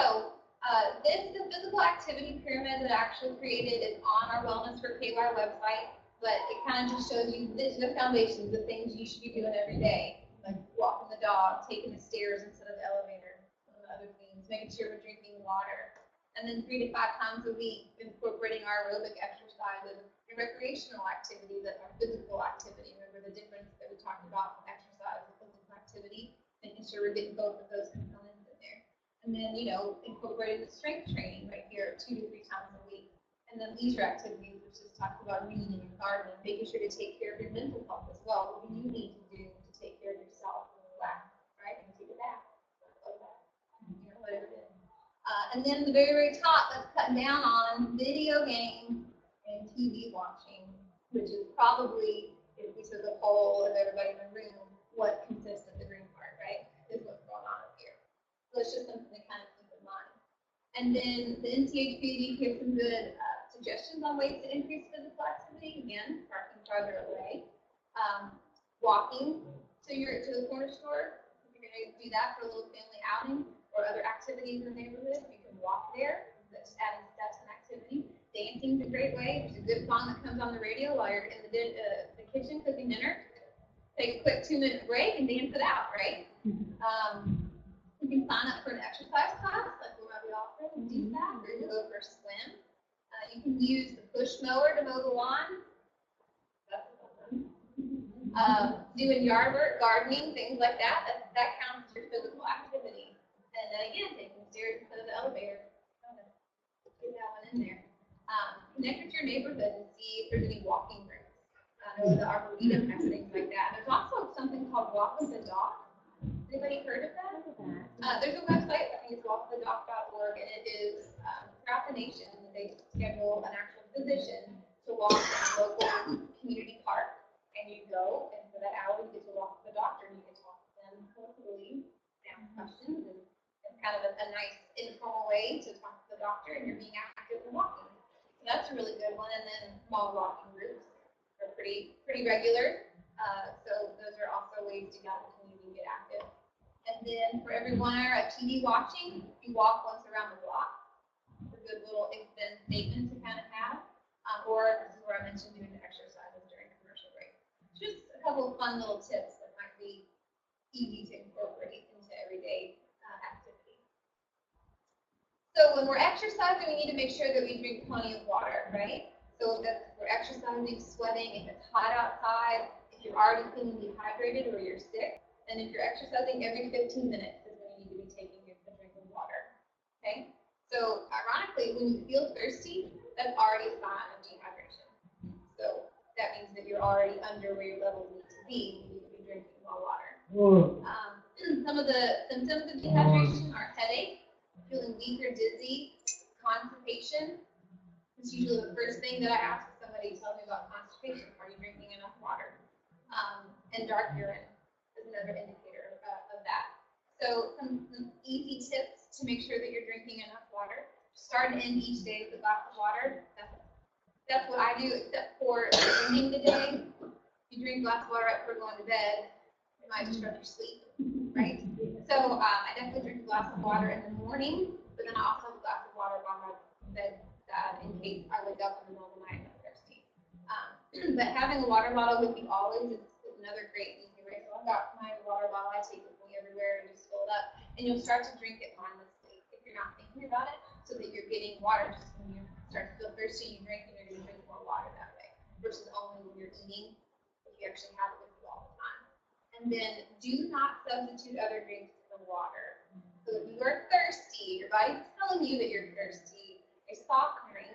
This, the physical activity pyramid that I actually created is on our Wellness for KY website, but it kind of just shows you the foundations, the things you should be doing every day, like walking the dog, taking the stairs instead of the elevator, some of the other things, making sure we're drinking water. And then 3 to 5 times a week, incorporating our aerobic exercise as a recreational activity, that's our physical activity. Remember the difference that we talked about from exercise and physical activity, making sure we're getting both of those components in there. And then, incorporating the strength training right here 2 to 3 times a week. And then leisure activities, which just talks about reading and gardening, making sure to take care of your mental health as well. What do you need to do to take care of yourself and relax, right? And take a bath, whatever it is. And then the very, very top, let's cut down on video games and TV watching, which is probably, if we took a poll of everybody in the room, what consists of the green part, right? Is what's going on up here. So it's just something to kind of keep in mind. And then the NCHPD gives some good suggestions on ways to increase physical activity. Again, parking farther away. Walking to the corner store. If you're going to do that for a little family outing or other activities in the neighborhood, you can walk there. That's adding steps and activity. Dancing is a great way. There's a good song that comes on the radio while you're in the kitchen cooking dinner. Take a quick 2-minute break and dance it out, right? You can sign up for an exercise class, like we're going to be offering, and do that, or you go for a swim. You can use the push mower to mow the lawn. Doing yard work, gardening, things like that, that counts as your physical activity. And then again, taking the stairs instead of the elevator. Get that one in there. Connect with your neighborhood and see if there's any walking groups. I know the Arboretum has things like that. There's also something called Walk with the Dog. Anybody heard of that? There's a website, I think it's walkwiththedog.org, and it is throughout the nation. They schedule an actual physician to walk in a local community park, and you go, and for that hour, you get to walk with the doctor, and you can talk to them hopefully, ask questions, and kind of a nice informal way to talk to the doctor, and you're being active and walking. So that's a really good one. And then small walking groups are pretty regular. So those are also ways to get out in the community and get active. And then for every 1 hour of TV watching, you walk once around the block. It's a good little extended statement to kind of have. Or this is where I mentioned doing the exercises during commercial break. Just a couple of fun little tips that might be easy to incorporate into everyday activity. So when we're exercising, we need to make sure that we drink plenty of water, right? So if we're exercising, sweating, if it's hot outside, if you're already feeling dehydrated or you're sick, and if you're exercising every 15 minutes is when you need to be taking a drink of water, okay? So ironically, when you feel thirsty, that's already a sign of dehydration. So that means that you're already under where your levels need to be. You need to be drinking more water. Some of the symptoms of dehydration are headache, feeling weak or dizzy, constipation. It's usually the first thing that I ask somebody, tell me about constipation. Are you drinking enough water? And dark urine is another indicator of that. So some easy tips to make sure that you're drinking enough water. Start and end each day with a glass of water. That's what I do, except for ending the day. If you drink a glass of water right before going to bed, it might disrupt your sleep, right? So I definitely drink a glass of water in the morning, but then I also have a glass of water by my bedside in case I wake up in the middle of the night and I'm thirsty. But having a water bottle with you always is another great easy way. So I've got my water bottle, I take it with me everywhere and just fill it up. And you'll start to drink it mindlessly if you're not thinking about it, so that you're getting water. Just when you start to feel thirsty, you drink, and you're going to drink more water that way, versus only when you're eating, if you actually have it with you all the time. And then do not substitute other drinks for water. So if you are thirsty, your body's telling you that you're thirsty, a soft drink,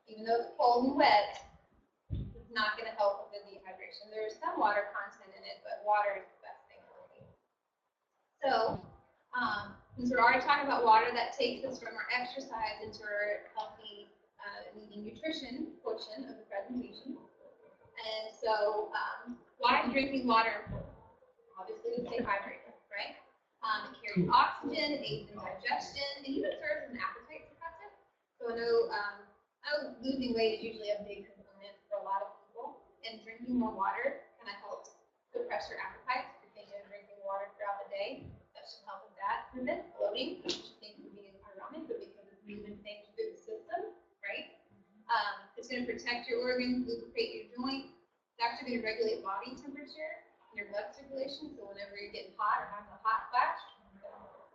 even though it's cold and wet, is not going to help with the dehydration. There is some water content in it, but water is the best thing for you. So, since we're already talking about water, that takes us from our exercise into our healthy eating nutrition portion of the presentation. And so, why is drinking water important? Obviously, to stay hydrated, right? It carries oxygen, it aids in digestion, and even serves as an appetite suppressant. So I know losing weight is usually a big component for a lot of people, and drinking more water kind of helps suppress your appetite. If you're thinking of drinking water throughout the day, that should help with that. Prevent bloating, which I think would be ironic It's going to protect your organs, lubricate your joints. It's actually going to regulate body temperature and your blood circulation. So whenever you're getting hot or having a hot flash,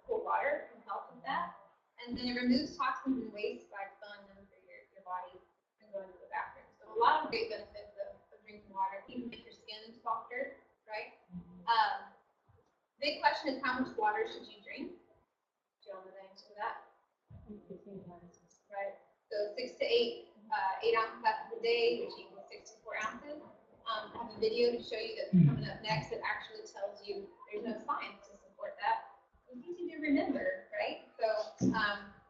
cool water can help with that. And then it removes toxins and waste by expelling them through your body and going to the bathroom. So a lot of great benefits of drinking water. It can make your skin softer, right? Big question is, how much water should you drink? Do you all know the answer to that? Right. So 6 to 8 ounce glasses a day, which equals 64 ounces. I have a video to show you that's coming up next that actually tells you there's no science to support that. It's easy to remember, right? So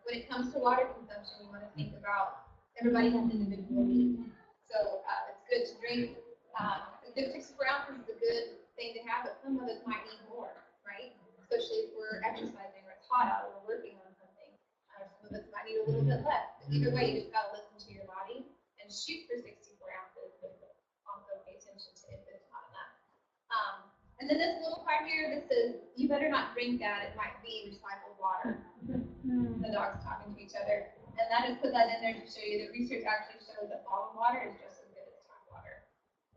when it comes to water consumption, you want to think about everybody has individual needs. So it's good to drink. A good 64 ounces is a good thing to have, but some of us might need more, right? Especially if we're exercising or it's hot out or we're working on something. Some of us might need a little bit less. But either way, you just got to listen to your body and shoot for 64 ounces, but also pay attention to if it's not enough. And then this little part here, this says, you better not drink that. It might be recycled water. The dogs talking to each other. And that is put that in there to show you that research actually shows that bottled water is just as good as tap water.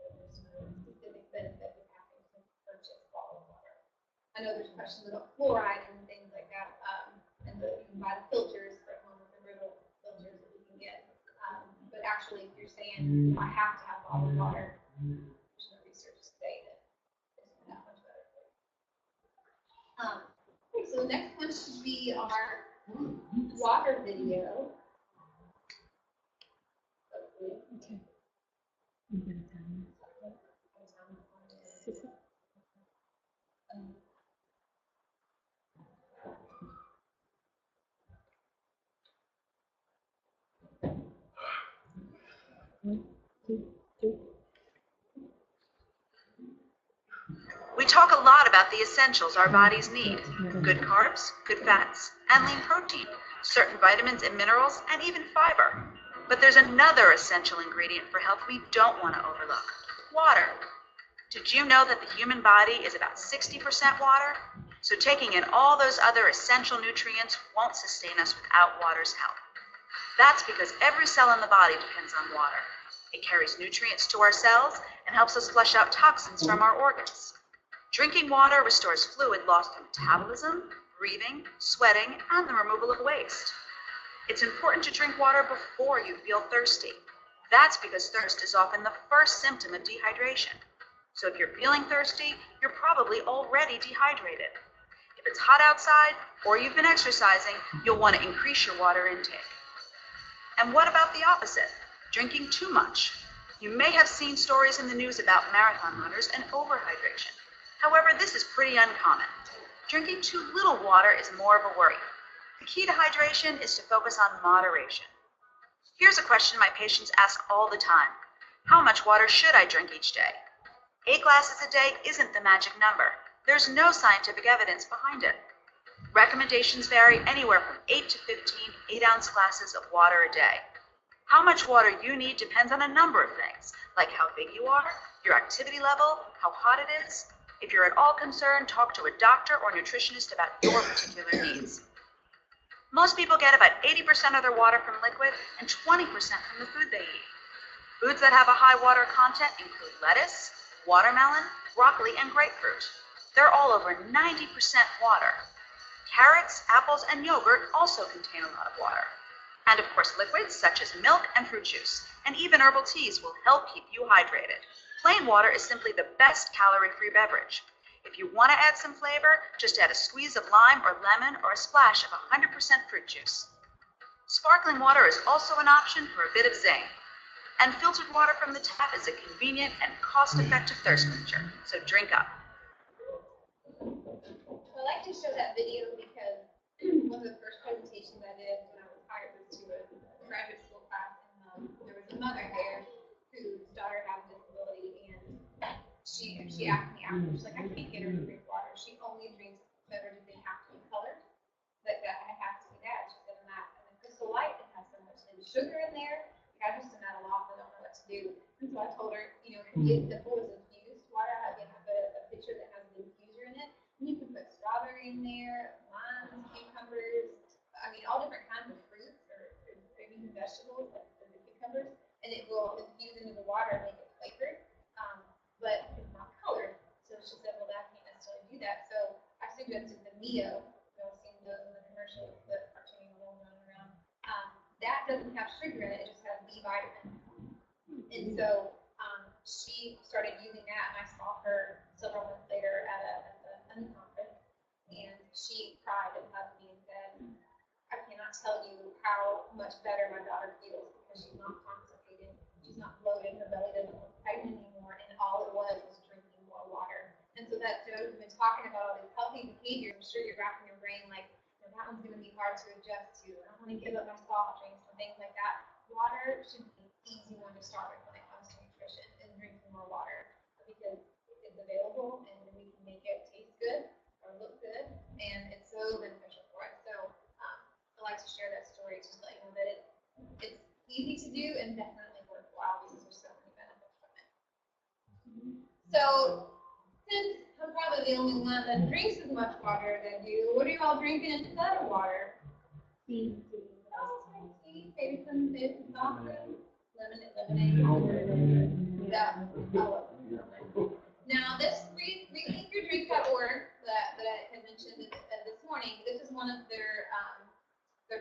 There's no specific benefit of having to purchase bottled water. I know there's questions about fluoride and things like that. And you can buy the filters for home with the riddle filters that you can get. But actually, if you're saying I have to have bottled water, there's no research to say that it's that much better for you. Okay, so the next one should be our water video. Okay. We talk a lot about the essentials our bodies need: good carbs, good fats, and lean protein, certain vitamins and minerals, and even fiber. But there's another essential ingredient for health we don't want to overlook: water. Did you know that the human body is about 60% water? So taking in all those other essential nutrients won't sustain us without water's help. That's because every cell in the body depends on water. It carries nutrients to our cells and helps us flush out toxins from our organs. Drinking water restores fluid lost to metabolism, breathing, sweating, and the removal of waste. It's important to drink water before you feel thirsty. That's because thirst is often the first symptom of dehydration. So if you're feeling thirsty, you're probably already dehydrated. If it's hot outside or you've been exercising, you'll want to increase your water intake. And what about the opposite? Drinking too much. You may have seen stories in the news about marathon runners and overhydration. However, this is pretty uncommon. Drinking too little water is more of a worry. The key to hydration is to focus on moderation. Here's a question my patients ask all the time: how much water should I drink each day? 8 glasses a day isn't the magic number. There's no scientific evidence behind it. Recommendations vary anywhere from 8 to 15 8-ounce glasses of water a day. How much water you need depends on a number of things, like how big you are, your activity level, how hot it is. If you're at all concerned, talk to a doctor or nutritionist about your particular needs. Most people get about 80% of their water from liquid and 20% from the food they eat. Foods that have a high water content include lettuce, watermelon, broccoli, and grapefruit. They're all over 90% water. Carrots, apples, and yogurt also contain a lot of water. And of course, liquids such as milk and fruit juice, and even herbal teas will help keep you hydrated. Plain water is simply the best calorie-free beverage. If you want to add some flavor, just add a squeeze of lime or lemon or a splash of 100% fruit juice. Sparkling water is also an option for a bit of zing. And filtered water from the tap is a convenient and cost-effective thirst quencher, so drink up. I like to show that video because one of the first presentations I did when I was hired was to a graduate school class, and there was a mother there whose daughter had a disability, and she asked me after, she's like, I can't get her to drink water. She only drinks beverages that have to be colored. Like that, I have to be that. She said, and the Crystal Light, it has so much sugar in there. I just am at a loss. I don't know what to do. And so I told her, you know, it can be as simple as infused water. I have a pitcher that has an infuser in it. And you can put strawberry in there, limes, cucumbers, I mean, all different kinds of fruits or even vegetables like the cucumbers. And it suggested the Mio. You've seen those in the commercials, the cartoon running around. That doesn't have sugar in it, it just has B vitamin. And so she started using that, and I saw her several months later at a conference, and she cried and hugged me and said, I cannot tell you how much better my daughter feels because she's not constipated, she's not bloated, her belly doesn't look pregnant anymore, and all it was drinking more water. And so that Joe's been talking about all these healthy behaviors. I'm sure you're wrapping your brain like, that one's going to be hard to adjust to. I don't want to give up my soft drinks and things like that. Water should be an easy one to start with when it comes to nutrition and drinking more water because it's available and we can make it taste good or look good, and it's so beneficial for us. So I like to share that story just to let you know that it's easy to do and definitely worthwhile because there's so many benefits from it. So since I'm probably the only one that drinks as much water as I do, what are you all drinking instead of water? Tea. Maybe some soft drinks, lemonade. Yeah. Now this rethinkyourdrink.org that I had mentioned this morning, this is one of their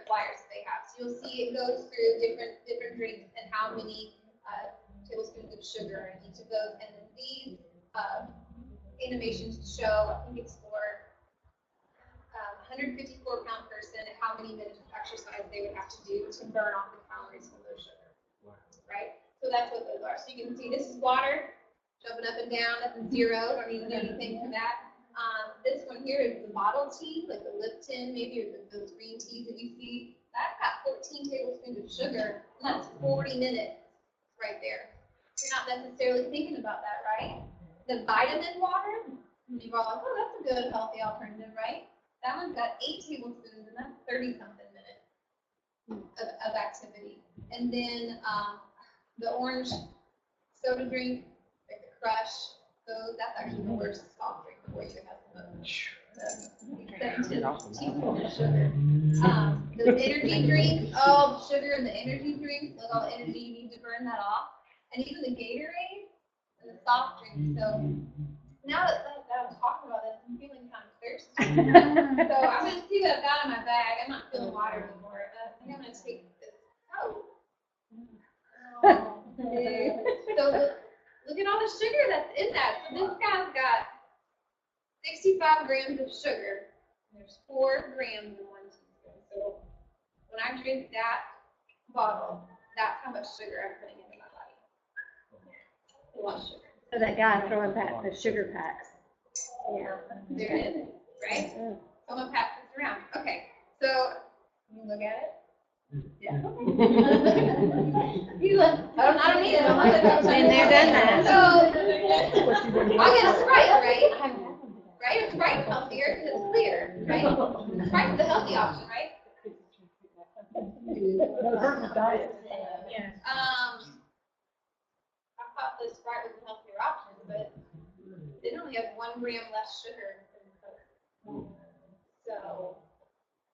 flyers that they have. So you'll see it goes through different drinks and how many tablespoons of sugar in each of those, and these animations show, I think it's for 154-pound person, how many minutes of exercise they would have to do to burn off the calories from those sugars, right? So that's what those are. So you can see this is water, jumping up and down, that's a 0, don't need to do anything for that. This one here is the bottled tea, like the Lipton, maybe, or those green teas that you see. That's got 14 tablespoons of sugar, and that's 40 minutes right there. You're not necessarily thinking about that, right? The vitamin water, you're all like, oh, that's a good healthy alternative, right? That one's got 8 tablespoons, and that's 30-something minutes of activity. And then the orange soda drink, like the Crush, that's actually the worst soft drink for you. It has the teaspoons of sugar. Those energy drinks, oh, sugar in the energy drinks, like all the energy you need to burn that off. And even the Gatorade and the soft drinks. So now that I'm talking about this, I'm feeling kind of thirsty. So I'm going to see what I've got in my bag. I'm not feeling water anymore. I think I'm going to take this Coke. So look at all the sugar that's in that. So this guy's got 65 grams of sugar. There's 4 grams in 1 teaspoon. So when I drink that bottle, that's how much sugar I'm putting into my body. A lot of sugar. So that guy throwing back the sugar packs. Yeah, there it is, right? Someone pass this around. Okay, so you look at it. Yeah. You look. I don't need it. Been there, done that. So I'll get a Sprite, right? Right? Sprite's healthier because it's clear, right? Sprite's the healthy option, right? I thought the Sprite was a healthier option, but they only have 1 gram less sugar than Coke. So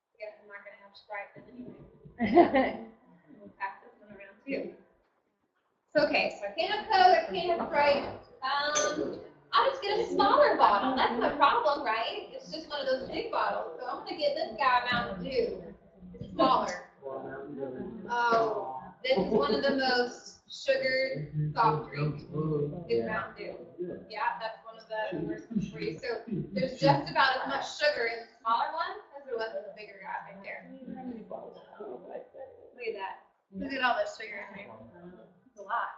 I guess I'm not gonna have Sprite then anyway. We'll pass this one around too. So okay, so I can't have Coke, I can't have Sprite. I'll just get a smaller bottle. That's my problem, right? It's just one of those big bottles. So I'm gonna get this guy Mountain Dew. It's smaller. Oh, this is one of the most sugared soft drinks. Is Mountain Dew. Yeah, that's one of the worst ones for you. So there's just about as much sugar in the smaller one as there was in the bigger guy right there. Look at that. Look at all this sugar in there. It's a lot.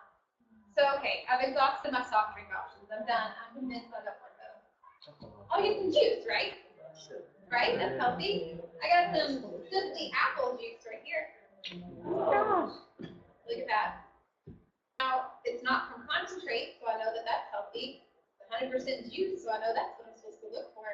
So, okay, I've exhausted my soft drink options. I'm done. I'm convinced I don't want those. I'll get some juice, right? Right? That's healthy. I got some Simply apple juice right here. Oh, gosh. Look at that. Now, it's not from concentrate, so I know that that's healthy. It's 100% juice, so I know that's what I'm supposed to look for.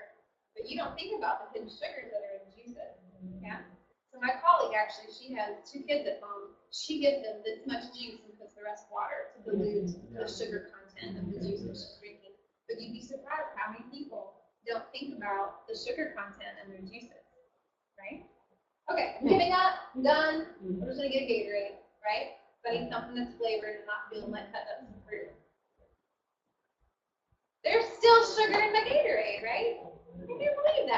But you don't think about the hidden sugars that are in juices. Yeah? So my colleague, actually, she has 2 kids at home. She gives them this much juice and puts the rest water to dilute the sugar content of the juice that she's drinking. But you'd be surprised how many people don't think about the sugar content in their juices, right? Okay, I'm giving up. I'm done. I'm just going to get a Gatorade, right? But I need something that's flavored and not feeling like cutting up some fruit. There's still sugar in my Gatorade, right? I can't believe that.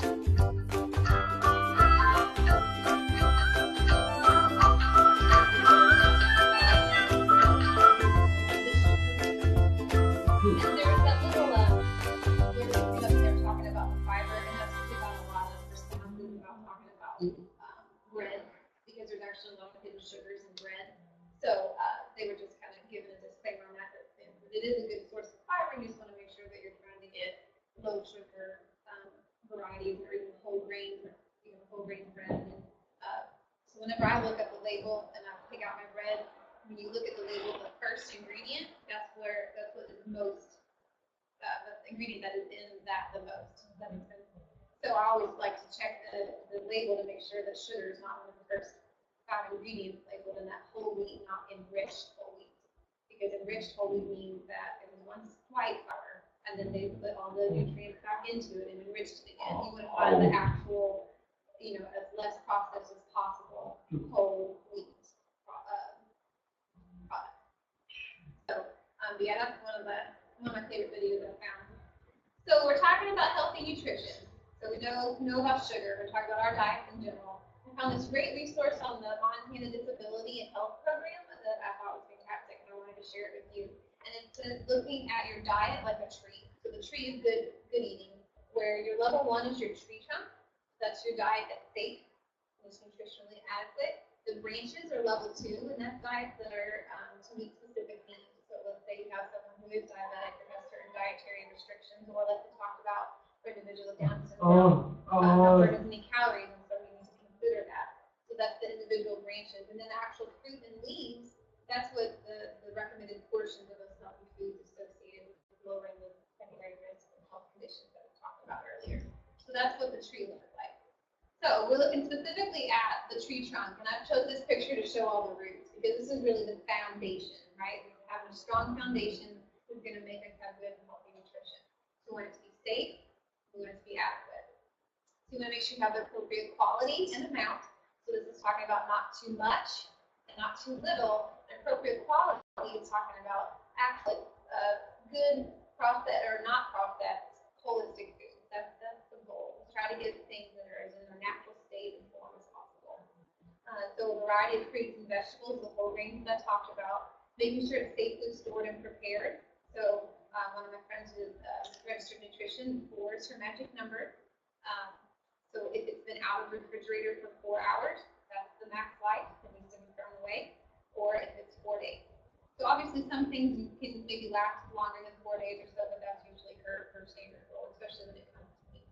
carbs. And there was that little, we were there talking about the fiber, and that's what we got a lot of responses about talking about bread, because there's actually a lot of hidden sugars in bread. So, they were just kind of giving a disclaimer on that, that it is a good source of fiber, you just want to make sure that you're trying to get low sugar, varieties or even whole grain, whole grain bread. And, so whenever I look at the label and I pick out my bread, when you look at the label, the first ingredient, that's what is most, that's the ingredient that is in that the most. Does that make sense? So I always like to check the label to make sure that sugar is not one of the first 5 ingredients labeled in that whole wheat, not enriched whole wheat. Because enriched whole wheat means that it was once white flour, and then they put all the nutrients back into it and enriched it again. You want to find the actual, as less processed as possible whole wheat product. So, yeah, that's one of my favorite videos I found. So we're talking about healthy nutrition. So we know about sugar. We're talking about our diets in general. I found this great resource on the Montana Disability and Health Program that I thought was fantastic, and I wanted to share it with you. And it says looking at your diet like a tree. So the tree is good eating, where your level 1 is your tree trunk. That's your diet that's safe and is nutritionally adequate. The branches are level 2, and that's diets that are to meet specific needs. So let's say you have someone who is diabetic or has certain dietary restrictions, or like we talked about for individuals with Down syndrome, not burning as many calories, and so you need to consider that. So that's the individual branches. And then the actual fruit and leaves, that's what the recommended portions of those healthy foods associated with lowering the secondary risk of health conditions that we talked about earlier. So that's what the tree looks like. So we're looking specifically at the tree trunk, and I've chose this picture to show all the roots, because this is really the foundation, right? Having a strong foundation is going to make us have good and healthy nutrition. So we want it to be safe, we want it to be adequate. So you want to make sure you have the appropriate quality and amount. So this is talking about not too much and not too little. And appropriate quality is talking about actually good processed or not processed holistic food. That's the goal. Try to get things that are in their natural state and form as possible. So a variety of fruits and vegetables, the whole range that I talked about. Making sure it's safely stored and prepared. So one of my friends is registered nutrition. 4 is her magic number. So if it's been out of the refrigerator for 4 hours, that's the max life that needs to be thrown away. Or if it's 4 days. So obviously some things can maybe last longer than 4 days or so, but that's usually her standard goal, especially when it comes to meat.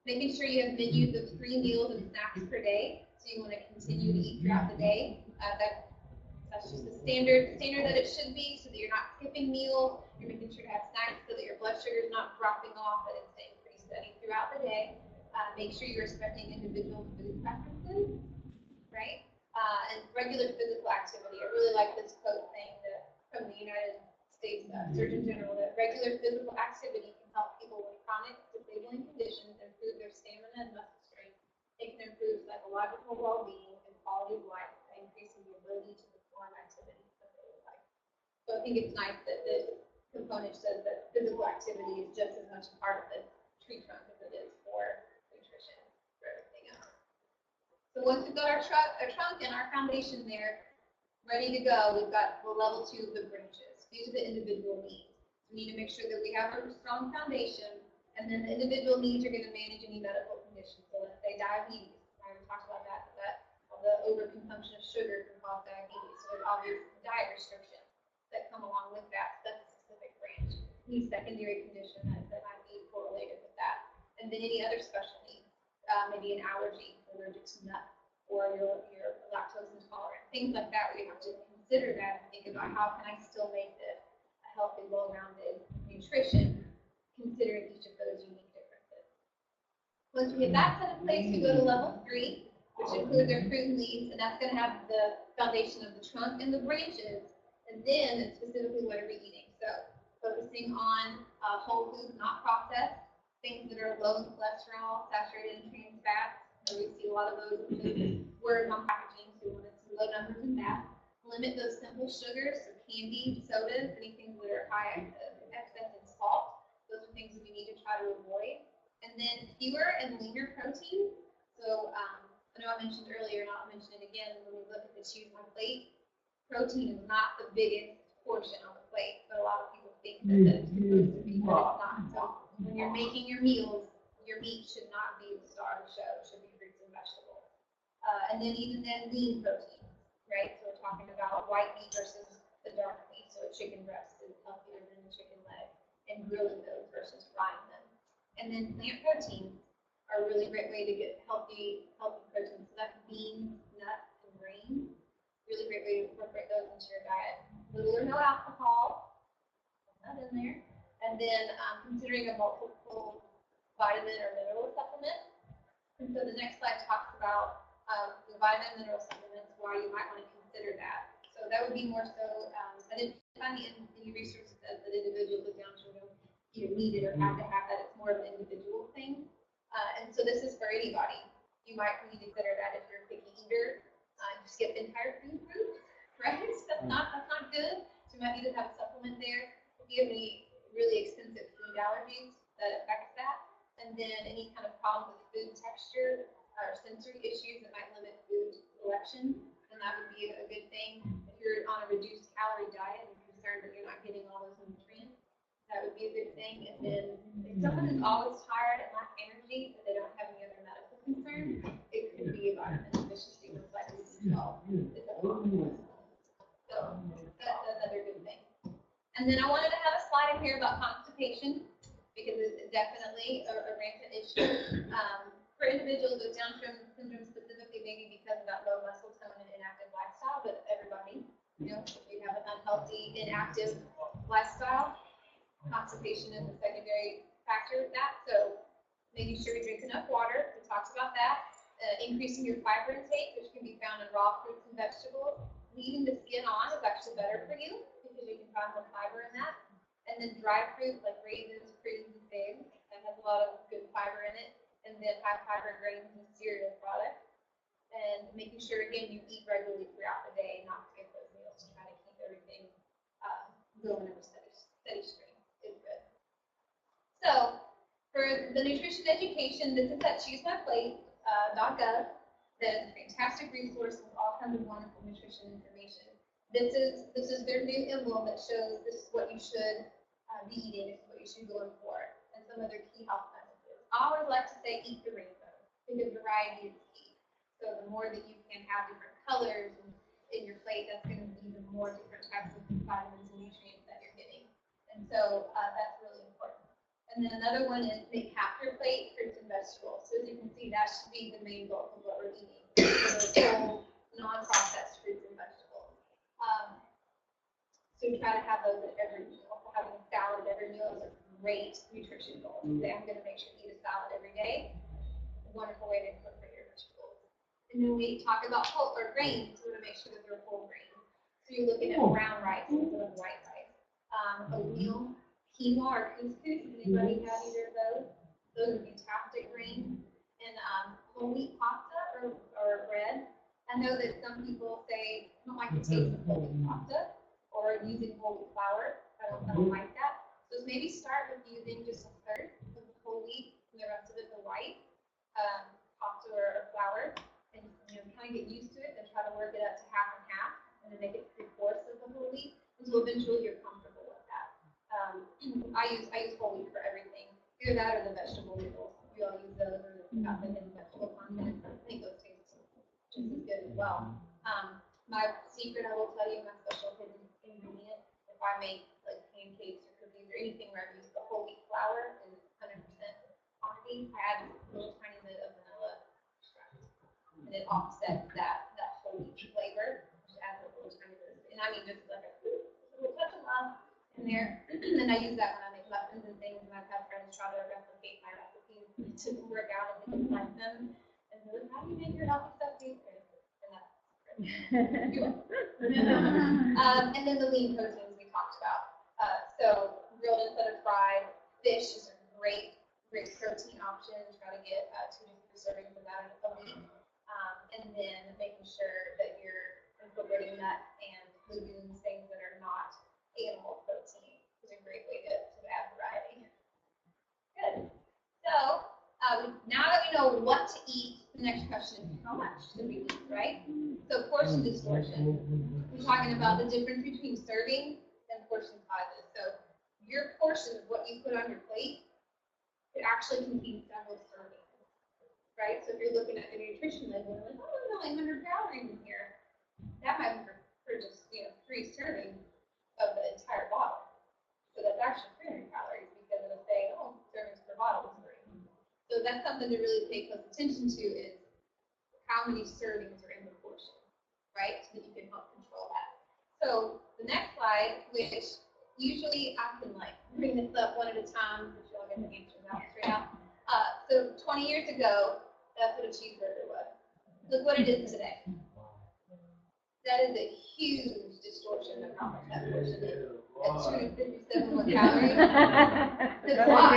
Making sure you have menus of 3 meals and snacks per day. So you want to continue to eat throughout the day. That's just the standard that it should be, so that you're not skipping meals. You're making sure to have snacks so that your blood sugar is not dropping off, that it's staying pretty steady throughout the day. Make sure you're respecting individual food preferences, right? And regular physical activity. I really like this quote saying that from the United States Surgeon General, that regular physical activity can help people with chronic disabling conditions improve their stamina and muscle strength. It can improve psychological well-being and quality of life by increasing the ability to perform activities of daily life. So I think it's nice that this component says that physical activity is just as much a part of the tree trunk as it is for nutrition, for everything else. So once we've got our trunk and our foundation there, ready to go, we've got the level 2 of the branches. These are the individual needs. We need to make sure that we have a strong foundation, and then the individual needs are going to manage any medical conditions. So let's say diabetes. I already talked about that the overconsumption of sugar can cause diabetes. So there's obvious diet restrictions that come along with that. That's a specific branch. Any secondary condition that might be correlated with that. And then any other special needs, maybe an allergy, allergic to nuts, or you're lactose intolerant, things like that, where you have to consider that and think about how can I still make this a healthy, well-rounded nutrition, considering each of those unique differences. Once we get that set in place, we go to level 3, which includes our fruit and leaves, and that's going to have the foundation of the trunk and the branches, and then specifically what are we eating. So focusing on whole foods, not processed, things that are low in cholesterol, saturated in trans fats. So we see a lot of those words on packaging, so we want to see low numbers in that. Limit those simple sugars, so candy, sodas, anything that are high excess in salt. Those are things that we need to try to avoid. And then fewer and leaner protein. So I know I mentioned earlier, and I'll mention it again, when we look at the Choose My Plate, protein is not the biggest portion on the plate, but a lot of people think that it's supposed to be, but it's not. So when you're making your meals, your meat should not be the star of the show. It should be fruits and vegetables. And then even then, lean protein, right? So we're we're talking about white meat versus the dark meat. So a chicken breast is healthier than a chicken leg, and grilling those versus frying them. And then plant proteins are a really great way to get healthy proteins. So that's beans, nuts, and grains. Really great way to incorporate those into your diet. Little or no alcohol, not in there. And then considering a multiple vitamin or mineral supplement. And so the next slide talks about the vitamin and mineral supplements, why you might want to consider that. So that would be more so, I didn't find any research that says that individuals with Down syndrome need it or have to have that. It's more of an individual thing. And so this is for anybody. You might need to consider that if you're a picky eater. You skip entire food groups, right? That's not good. So you might need to have a supplement there. If you have any really expensive food allergies, that affects that. And then any kind of problems with food texture or sensory issues that might limit food selection, then that would be a good thing. If you're on a reduced calorie diet and you're concerned that you're not getting all those nutrients, that would be a good thing. And then if someone is always tired and lacks energy, but they don't have any other medical concerns, it could be a vitamin deficiency with vitamin B12. So that's another good thing. And then I wanted to have a slide in here about constipation, because it's definitely a rampant issue. For individuals with Down syndrome specifically, maybe because of that low muscle tone and inactive lifestyle, but everybody, if you have an unhealthy, inactive lifestyle, constipation is a secondary factor with that. So making sure you drink enough water, we talked about that. Increasing your fiber intake, which can be found in raw fruits and vegetables. Leaving the skin on is actually better for you, because you can find more fiber in that. And then dry fruit like raisins, prunes, and figs, that has a lot of good fiber in it. And then high fiber grains and cereal products. And making sure, again, you eat regularly throughout the day, not skip those meals to try to keep everything going in a steady stream is good. So for the nutrition education, this is at ChooseMyPlate.gov. That is a fantastic resource with all kinds of wonderful nutrition information. This is their new emblem that shows this is what you should be eating, this is what you should go in for, and some of their key health messages. I always like to say eat the rainbow, because variety is key. So the more that you can have different colors in your plate, that's going to be the more different types of vitamins and nutrients that you're getting. And so that's really important. And then another one is make half your plate fruits and vegetables. So as you can see, that should be the main bulk of what we're eating. So whole, non-processed fruits and vegetables. So try to have those at every meal. Having a salad at every meal is a great nutrition goal. Say, I'm going to make sure to eat a salad every day. A wonderful way to incorporate your vegetables. And then we talk about whole or grains. We want to make sure that they're whole grains. So you're looking at brown rice instead of white rice. Oatmeal, quinoa, or couscous. Does anybody have either of those? Those are fantastic grains. And whole wheat pasta or bread. I know that some people say, I don't like the taste of whole wheat pasta or using whole wheat flour. I don't like that. So maybe start with using just a third of the whole wheat and the rest of it the white pasta or flour, and kind of get used to it and try to work it up to half and half, and then make it 3/4 of the whole wheat until eventually you're comfortable with that. I use whole wheat for everything. Either that or the vegetable noodles. We all use those or got the hidden vegetable content. I think those taste just as good as well. My secret, I will tell you, my special hidden ingredient, if I make like pancakes or cookies or anything where I use the whole wheat flour is 100% quantity, I add a little tiny bit of vanilla extract. And it offsets that whole wheat flavor, which adds a little tiny bit. And I mean, just like a little touch of love in there. And I use that when I make muffins and things, and I've had friends try to replicate my recipes. It didn't work out, and they didn't like them. And they're like, how do you make your healthy stuff taste good? And then the lean proteins we talked about. So grilled instead of fried. Fish is a great protein option. Try to get 2 to 3 servings of that a week. And then making sure that you're incorporating nuts and legumes, things that are not animal protein, is a great way to add variety. Good. So now that we know what to eat, the next question is how much should we eat, right? So portion distortion. We're talking about the difference between serving and portion sizes. So your portion of what you put on your plate could actually contain several servings, right? So if you're looking at the nutrition label, you're like, oh, there's only 100 calories in here. That might be for for just, 3 servings of the entire bottle. So that's actually 300 calories because it'll say, oh, servings per bottle is 3. So that's something to really pay close attention to is how many servings are in the portion, right? So that you can help control that. So the next slide, which usually I can bring this up one at a time, which y'all get the answers out straight out. So 20 years ago, that's what a cheeseburger was. Look what it is today. That is a huge distortion of how much that portion is. At 257 more calories. That's why,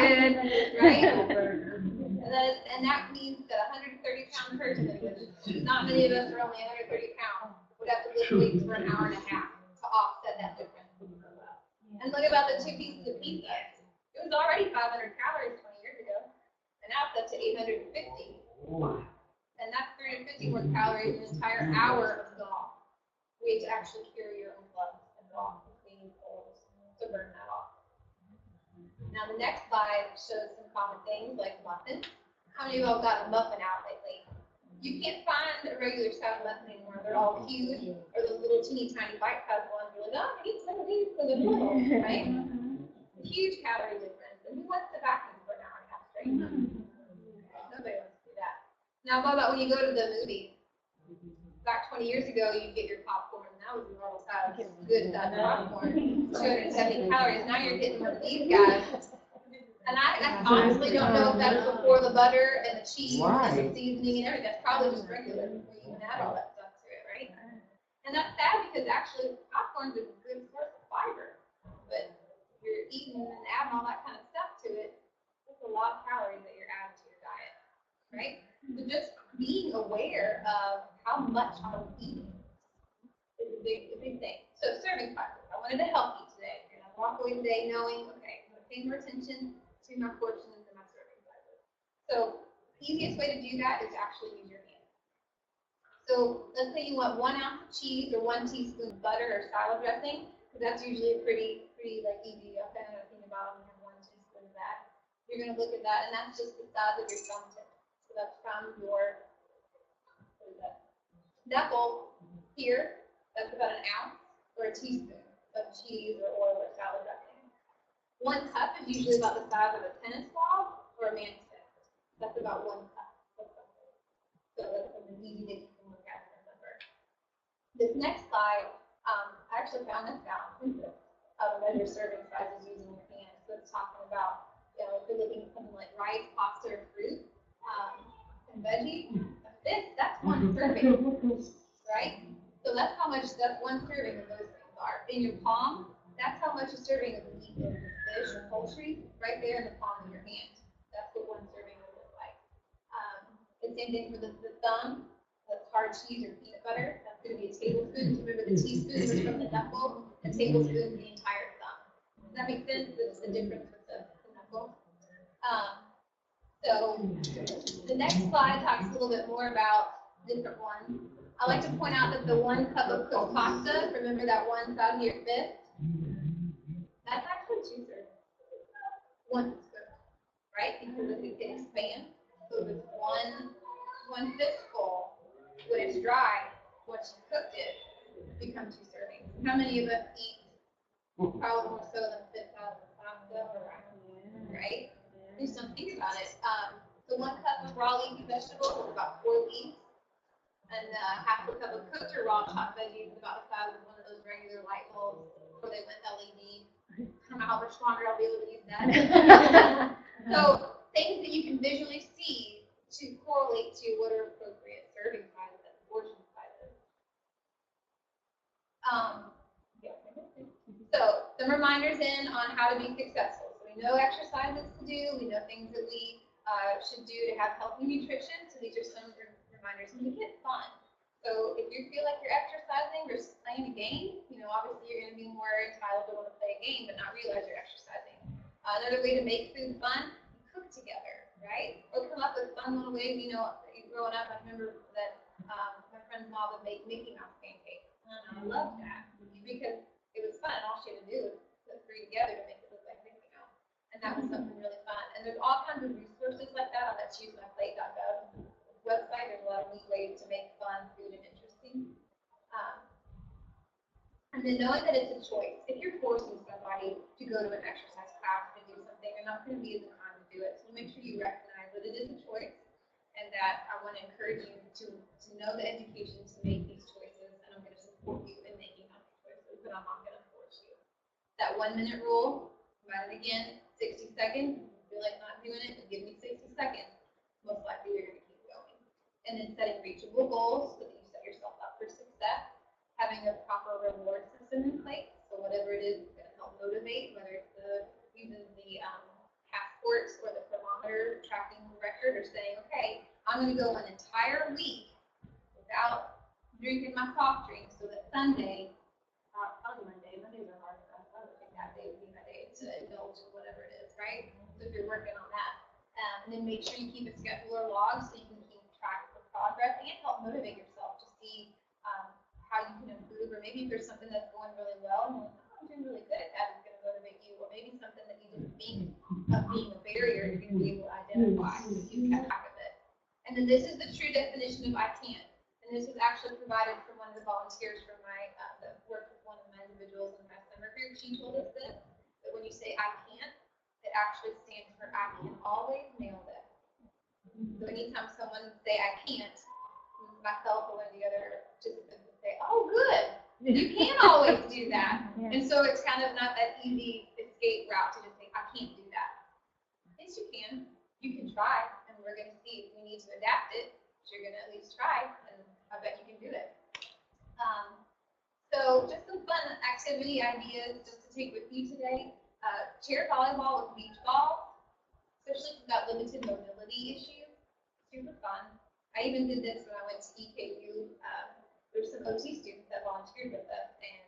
right? And that means that a 130-pound person, which not many of us are only 130 pounds, would have to lift weights for an hour and a half to offset that difference. And look about the 2 pieces of pizza. It was already 500 calories 20 years ago, and now it's up to 850. And that's 350 more calories an entire hour of golf. We have to actually carry your own gloves and golf and clean holes to burn that off. Now the next slide shows some common things like muffins. How many of y'all got a muffin out lately? You can't find a regular size muffin anymore. They're all huge, or those little teeny tiny bite-sized ones. You're like, oh, I need some of these for the little, right? Huge calorie difference. And who wants to vacuum for an hour and a half straight? Nobody wants to do that. Now, what about when you go to the movie? Back 20 years ago, you'd get your popcorn, and that was the normal size, good size popcorn, 270 calories. Now you're getting one of these guys. And I honestly don't know if that's before the butter and the cheese and the seasoning and everything. That's probably just regular before you even add all that stuff to it, right? And that's sad because actually popcorn is a good source of fiber. But you're eating and adding all that kind of stuff to it, that's a lot of calories that you're adding to your diet, right? So just being aware of how much I'm eating is a big thing. So serving sizes. I wanted to help you today. You're going to walk away today knowing, okay, I'm going to pay more attention to my portions and my serving sizes. So the easiest way to do that is actually use your hand. So let's say you want 1 ounce of cheese or 1 teaspoon of butter or salad dressing, because that's usually a pretty easy. I'll kind of think about it and have 1 teaspoon of that. You're going to look at that, and that's just the size of your thumb tip. So that's from your knuckle here. That's about an ounce or a teaspoon of cheese or oil or salad dressing. 1 cup is usually about the size of a tennis ball or a man's fist. That's about 1 cup of something. So that's something easy that you can look at and remember. This next slide, I actually found this down how to measure serving sizes using your hands. So it's talking about, if you're looking at something like rice, pasta, or fruit, and veggies, that's 1 serving, right? So that's 1 serving of those things are. In your palm, that's how much a serving of meat is. Fish or poultry, right there in the palm of your hand. That's what 1 serving would look like. The same thing for the thumb. That's hard cheese or peanut butter. That's going to be a tablespoon. Remember the teaspoon was from the knuckle, a tablespoon the entire thumb. Does that make sense? That's the difference with the knuckle. So the next slide talks a little bit more about different ones. I like to point out that the 1 cup of cooked pasta, remember that one size of your fist? That's actually 2 servings. Once it's cooked, right? Because it can expand. So if it's one fistful, when it's dry, once you cooked it, it becomes 2 servings. How many of us eat probably more so than 5 pounds of pasta or rice, right? Just don't think about it. So 1 cup of raw leafy vegetables is about 4 leaves. And half a cup of cooked or raw chopped veggies is about the size of one of those regular light bulbs before they went LED. I don't know how much longer I'll be able to use that. So things that you can visually see to correlate to what are appropriate serving sizes and portion sizes. So some reminders on how to be successful. So we know exercises to do. We know things that we should do to have healthy nutrition. So these are some reminders. Make it fun. So if you feel like you're exercising or playing a game, obviously you're going to be more entitled to want to play a game, but not realize you're exercising. Another way to make food fun, cook together, right? Or come up with fun little ways. Growing up, I remember that my friend's mom would make Mickey Mouse pancakes. And I loved that because it was fun. All she had to do was put 3 together to make it look like Mickey Mouse. And that was something really fun. And there's all kinds of resources like that on that choosemyplate.gov website. There's a lot of neat ways to make fun food and interesting. And then knowing that it's a choice. If you're forcing somebody to go to an exercise class to do something, they're not going to be as inclined to do it. So make sure you recognize that it is a choice, and that I want to encourage you to know the education to make these choices, and I'm going to support you in making those choices, but I'm not going to force you. That 1 minute rule, write it again, 60 seconds. If you feel like not doing it, give me 60 seconds. Most likely you're going to keep going. And then setting reachable goals so that you set yourself up for success. Having a proper reward system in place, so whatever it is going to help motivate, whether it's using the passports or the thermometer tracking record, or saying, okay, I'm going to go an entire week without drinking my soft drink, so that Sunday, probably Mondays are hard for us. I would think that day would be my day to indulge in whatever it is, right? So if you're working on that, and then make sure you keep a schedule or log so you can keep track of progress and help motivate yourself to see how you can improve, or maybe if there's something that's going really well and you're like, oh, I'm doing really good at that, is going to motivate you, or maybe something that you didn't think of being a barrier, you're going to be able to identify so you kept track of it. And then this is the true definition of I can't, and this was actually provided from one of the volunteers from my that worked with one of my individuals in my summer group. She told us this, that when you say I can't, it actually stands for I can always nail this. So anytime someone say I can't, myself or one of the other participants would say, oh, good, you can always do that. Yeah. And so it's kind of not that easy escape route to just say, I can't do that. Yes, you can. You can try, and we're going to see if we need to adapt it. But you're going to at least try, and I bet you can do it. So just some fun activity ideas just to take with you today. Chair volleyball with beach balls, especially if you've got limited mobility issues. Super fun. I even did this when I went to EKU. There's some OT students that volunteered with us, and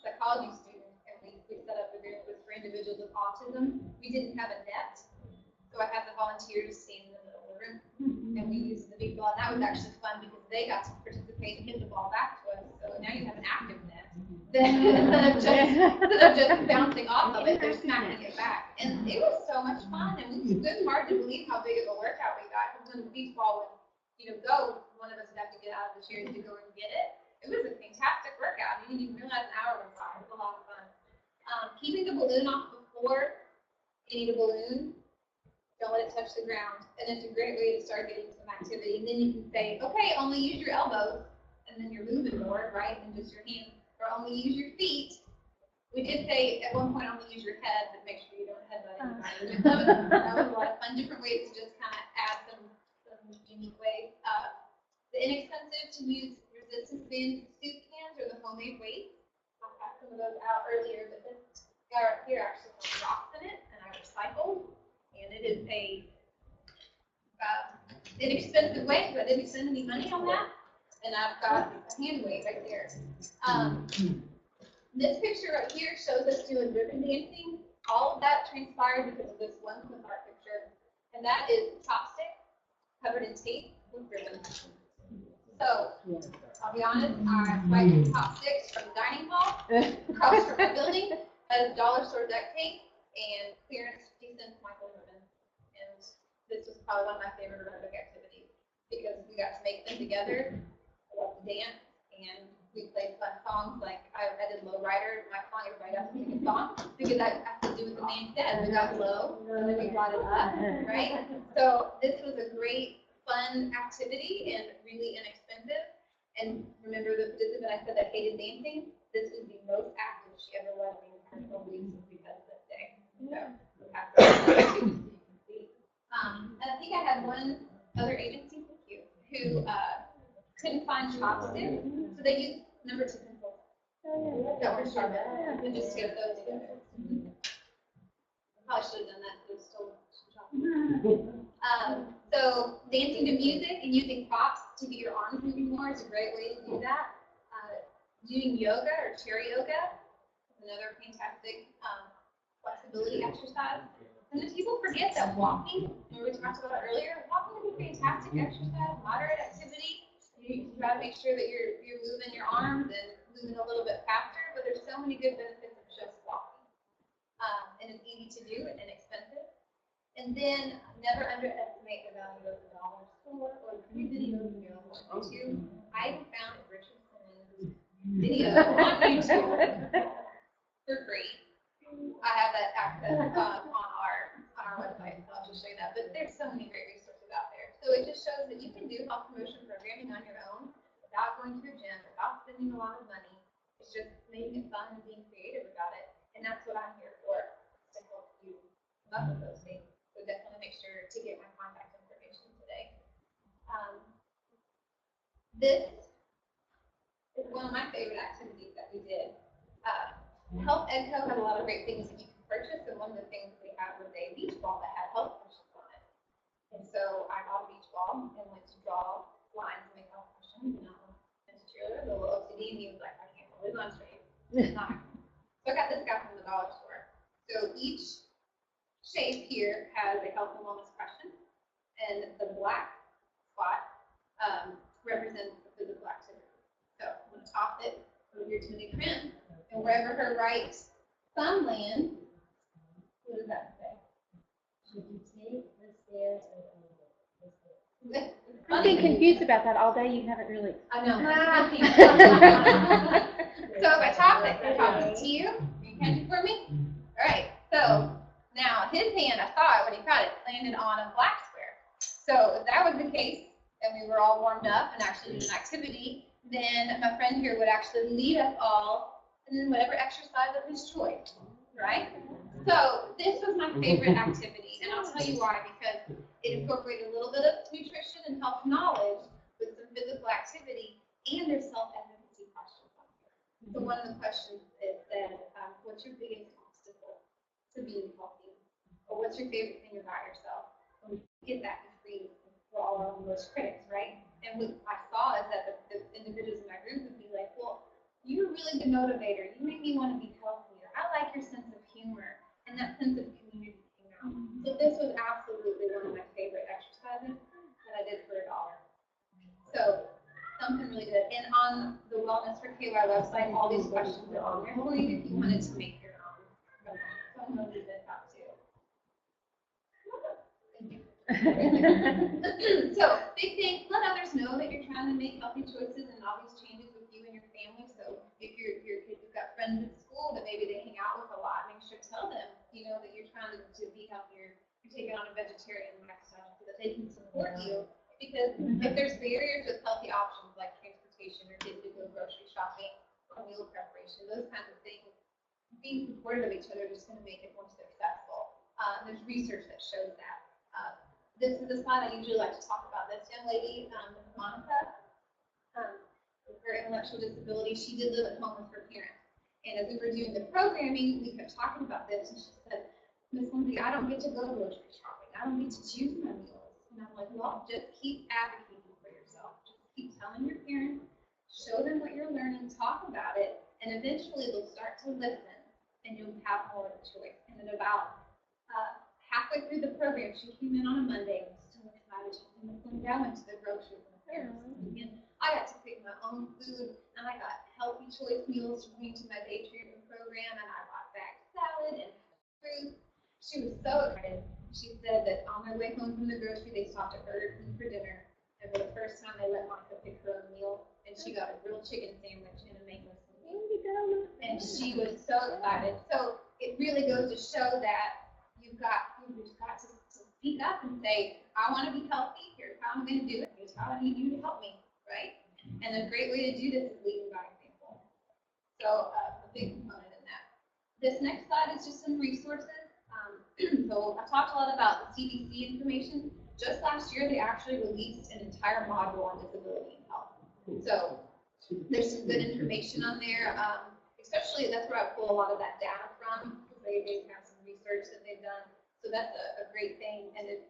psychology students, and we set up a group for individuals with autism. We didn't have a net, so I had the volunteers stand in the middle of the room, and we used the big ball, and that was actually fun because they got to participate and hit the ball back to us. So now you have an active net. Instead of just bouncing off of it, they're smacking it back. And it was so much fun, and it was hard to believe how big of a workout we got, because when the beach ball would go, one of us would have to get out of the chairs to go and get it. It was a fantastic workout. You didn't even realize an hour went by. It was a lot of fun. Keeping the balloon off the floor, you need a balloon, don't let it touch the ground. And it's a great way to start getting some activity. And then you can say, okay, only use your elbows, and then you're moving more, right, than just your hands. Or only use your feet. We did say at one point only use your head, but make sure you don't headbutt anybody. That was a lot of fun, different ways to just kind of add some unique ways. The inexpensive to use resistance band soup cans or the homemade weights. I got some of those out earlier, but this guy right here actually has rocks in it, and I recycled. And it is a inexpensive weight, but I didn't spend any money on that. And I've got a hand weight right there. This picture right here shows us doing ribbon dancing. All of that transpired because of this one clip art picture, and that is chopstick covered in tape with ribbon. So, I'll be honest, I wiped chopsticks from the dining hall, across from my building, as dollar store duct tape, and clearance decent Michael ribbon. And this was probably one of my favorite aerobic activities, because we got to make them together. I love to dance, and we played fun songs, like I did Low Rider, my song, everybody else sing a song, because I have to do what the man said. We got low, and then we brought it up, right? So this was a great, fun activity and really inexpensive. And remember the participant I said that hated dancing? This is the most active she ever was in the entire 12 weeks because of this day. So, and I think I had one other agency with you who couldn't find chopsticks, so they used number 2 pencils that were sharpened and just tape those together. Probably should have done that, but it's still chopsticks. So dancing to music and using props to get your arms moving more is a great way to do that. Doing yoga or chair yoga is another fantastic flexibility exercise. And then people forget that walking, we talked about earlier, walking is a fantastic exercise, moderate activity. You try to make sure that you're moving your arms and moving a little bit faster, but there's so many good benefits of just walking. And it's easy to do and inexpensive. And then never underestimate the value of the dollar store or the free videos available on YouTube. I even found at Richardson video on YouTube for free. I have that access on our website, so I'll just show you that. But there's so many great resources out there. So it just shows that you can do health promotion programming on your own without going to a gym, without spending a lot of money. It's just making it fun and being creative about it. And that's what I'm here for, to help you come up with those things. So definitely make sure to get my contact information today. This is one of my favorite activities that we did. Health Edco had a lot of great things that you can purchase, and one of the things they had was a beach ball that had health questions on it. And so I got a beach ball and went to draw lines and make health questions. And Mr. Cheerleader, the little OCD, and he was like, I can't hold his on straight. It's not. So I got this guy from the dollar store. So each shape here has a health and wellness question, and the black spot represents the physical activity. So I'm going to toss it over here to the friend, and wherever her right thumb lands, what does that say? Should you take the stairs or the elevator? I've been confused about that all day. You haven't really. I know. So if I toss it to you. You catch it for me? All right. So now his hand, I saw it when he caught it, landed on a black square. So if that was the case, and we were all warmed up and actually doing an activity, then my friend here would actually lead us all in whatever exercise of his choice, right? So this was my favorite activity, and I'll tell you why, because it incorporated a little bit of nutrition and health knowledge with some physical activity, and there's self-advocacy questions on here. So one of the questions is that, what's your biggest obstacle to being healthy? Or what's your favorite thing about yourself? And we get that for free for all our worst critics, right? And what I saw is that the individuals in my group would be like, well, you're a really good motivator. You make me want to be healthier. I like your sense of humor. And that sense of community came out. So this was absolutely one of my favorite exercises that I did for $1. So something really good. And on the Wellness for KY website, all these questions are on there for you if you wanted to make your own. So I'm going to leave this out too. Thank you. So big thing, let others know that you're trying to make healthy choices and all these changes with you and your family. So if your kids have got friends at school that maybe they hang out with a lot, make sure to tell them, you know, that you're trying to be healthier. You're taking on a vegetarian lifestyle so that they can support you. Because if there's barriers with healthy options like transportation or kids to go grocery shopping or meal preparation, those kinds of things, being supportive of each other is just going to make it more successful. There's research that shows that. This is the slide I usually like to talk about. This young lady, Monica, with her intellectual disability, she did live at home with her parents. And as we were doing the programming, we kept talking about this, and she said, Miss Lindsay, I don't get to go grocery shopping. I don't get to choose my meals. And I'm like, well, just keep advocating for yourself. Just keep telling your parents, show them what you're learning, talk about it, and eventually they'll start to listen, and you'll have more of a choice. And then about halfway through the program, she came in on a Monday and was so excited. She said, Miss Lindsay, I went to the grocery with my parents. And I got to pick my own food, and I got healthy choice meals to bring to my day treatment program, and I bought back salad and fruit. She was so excited. She said that on their way home from the grocery, they stopped at Burger King for dinner, and for the first time, they let Monica pick her own meal, and she got a grilled chicken sandwich and a mango smoothie. And she was so excited. So it really goes to show that you've got to speak up and say, I want to be healthy. Here's how I'm going to do it. Here's how I need you to help me, right? And a great way to do this is leading by example. So a big component in that. This next slide is just some resources. So I talked a lot about the CDC information. Just last year, they actually released an entire module on disability and health. So there's some good information on there. Especially, that's where I pull a lot of that data from, because they have some research that they've done. So that's a great thing. And if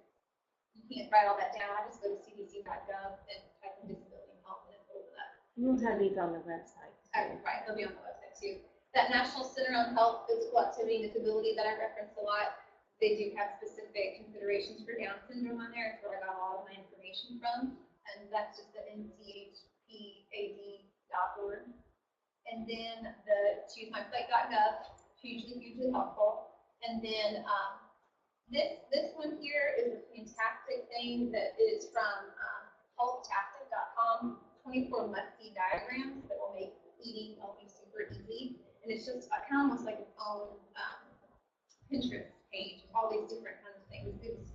you can't write all that down, I just go to cdc.gov and type in disability and health, and it pulls it up. We'll have these on the website. Right, they'll be on the website too. That National Center on Health, Physical Activity, and Disability that I referenced a lot, they do have specific considerations for Down syndrome on there. It's where I got a lot of my information from, and that's just the nchpad.org. And then the choosemyplate.gov, hugely helpful. And then this one here is a fantastic thing that is from healthtastic.com, 24 must-see diagrams that will make eating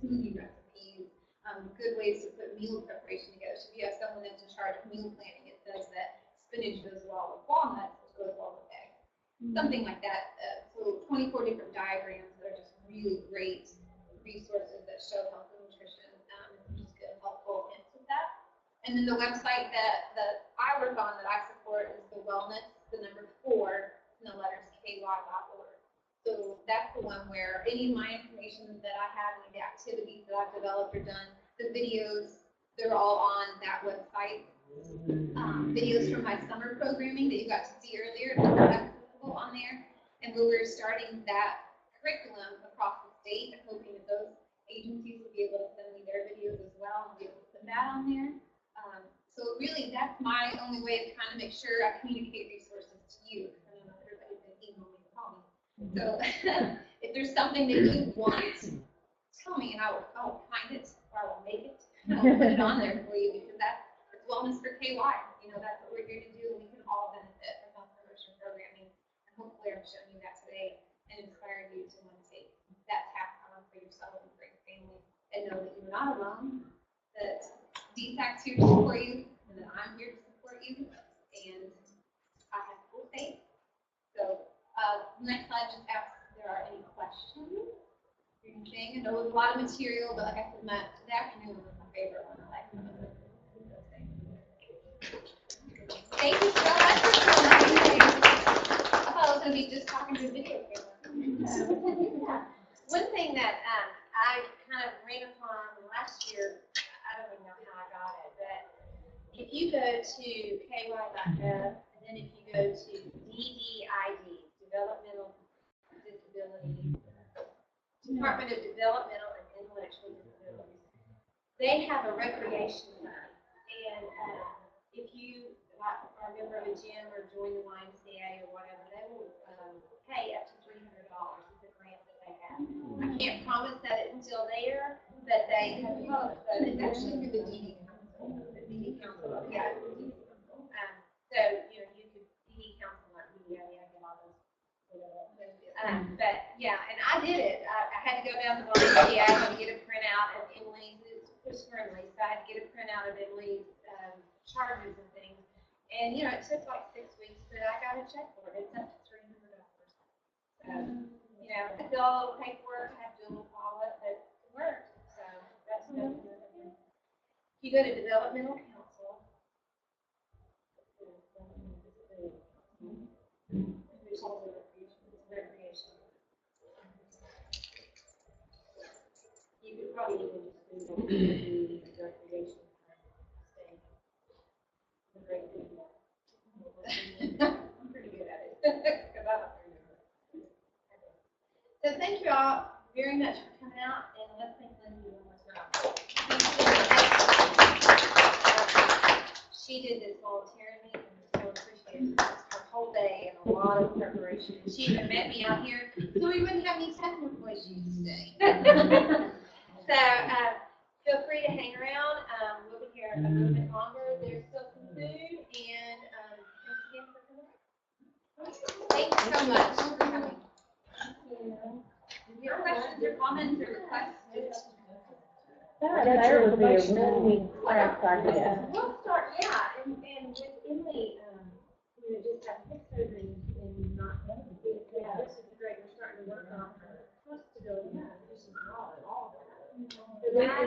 smoothie recipes, good ways to put meal preparation together. So if you have someone that's in charge of meal planning, it says that spinach goes well with walnuts, which goes well with eggs. Something like that. So 24 different diagrams that are just really great resources that show health and nutrition, just good, helpful hints with that. And then the website that I work on that I support is the wellness, the number 4, and the letters KY.org. So that's the one where any of my information that I have, any of the activities that I've developed or done, the videos, they're all on that website. Videos from my summer programming that you got to see earlier, that's accessible on there. And when we're starting that curriculum across the state, I'm hoping that those agencies will be able to send me their videos as well and be able to put that on there. So really, that's my only way to kind of make sure I communicate resources to you, because I know not everybody's going to email me and call me. So if there's something that you want, tell me and I will find it, or I will make it, and I'll put it on there for you, because that's wellness for KY. You know, that's what we're here to do, and we can all benefit from health promotion programming. And hopefully I'm showing you that today and inspiring you to want to take that task on for yourself and for your family, and know that you're not alone, that DSAC's here to support you, and that I'm here to support you, and I have full faith. So next slide just asks if there are any questions or anything. I know it was a lot of material, but like I said, the afternoon was my favorite one. I like some of those things. Thank you so much for coming. I thought I was going to be just talking to a video camera. One thing that I kind of ran upon last year, I don't even know how I got it, but if you go to ky.gov, and then if you go to DDID, Developmental Disability, Department of Developmental and Intellectual Disabilities, they have a recreation fund. And if you are a member of a gym or join the YMCA or whatever, they will pay up to $300. It's a grant that they have. I can't promise that it's still there, but they have hoped that It's actually through the DD Council. The DD Council, yeah. So, you know, you could DD Council, not DD, I get all those. But yeah, and I did it. I had to go down to YMCA, I had to get a printout of Emily's, it was friendly, so I had to get a printout of Emily's charges and things. And, you know, it took like 6 weeks, but I got a check for it. It's up to $300. So, you know, I did all the paperwork, I have to do a little follow-up, but it worked. So that's definitely good. If you go to Developmental Council, there's also recreation. You could probably even just do the recreation. I'm pretty good at it. So thank you all very much for coming out, and let's thank Lindsay one more time. She did this voluntarily, and so appreciated her whole day and a lot of preparation. She even met me out here, so we wouldn't have any technical issues today. So feel free to hang around. We'll be here a little bit longer. There's still some food, and thank you so much for coming. Your questions or comments or requests? That would be a really class idea. We'll start, yeah, and with Emily, you know, just have hip surgery and not, yeah, this is great. We're starting to work on her trust ability, all of that. So that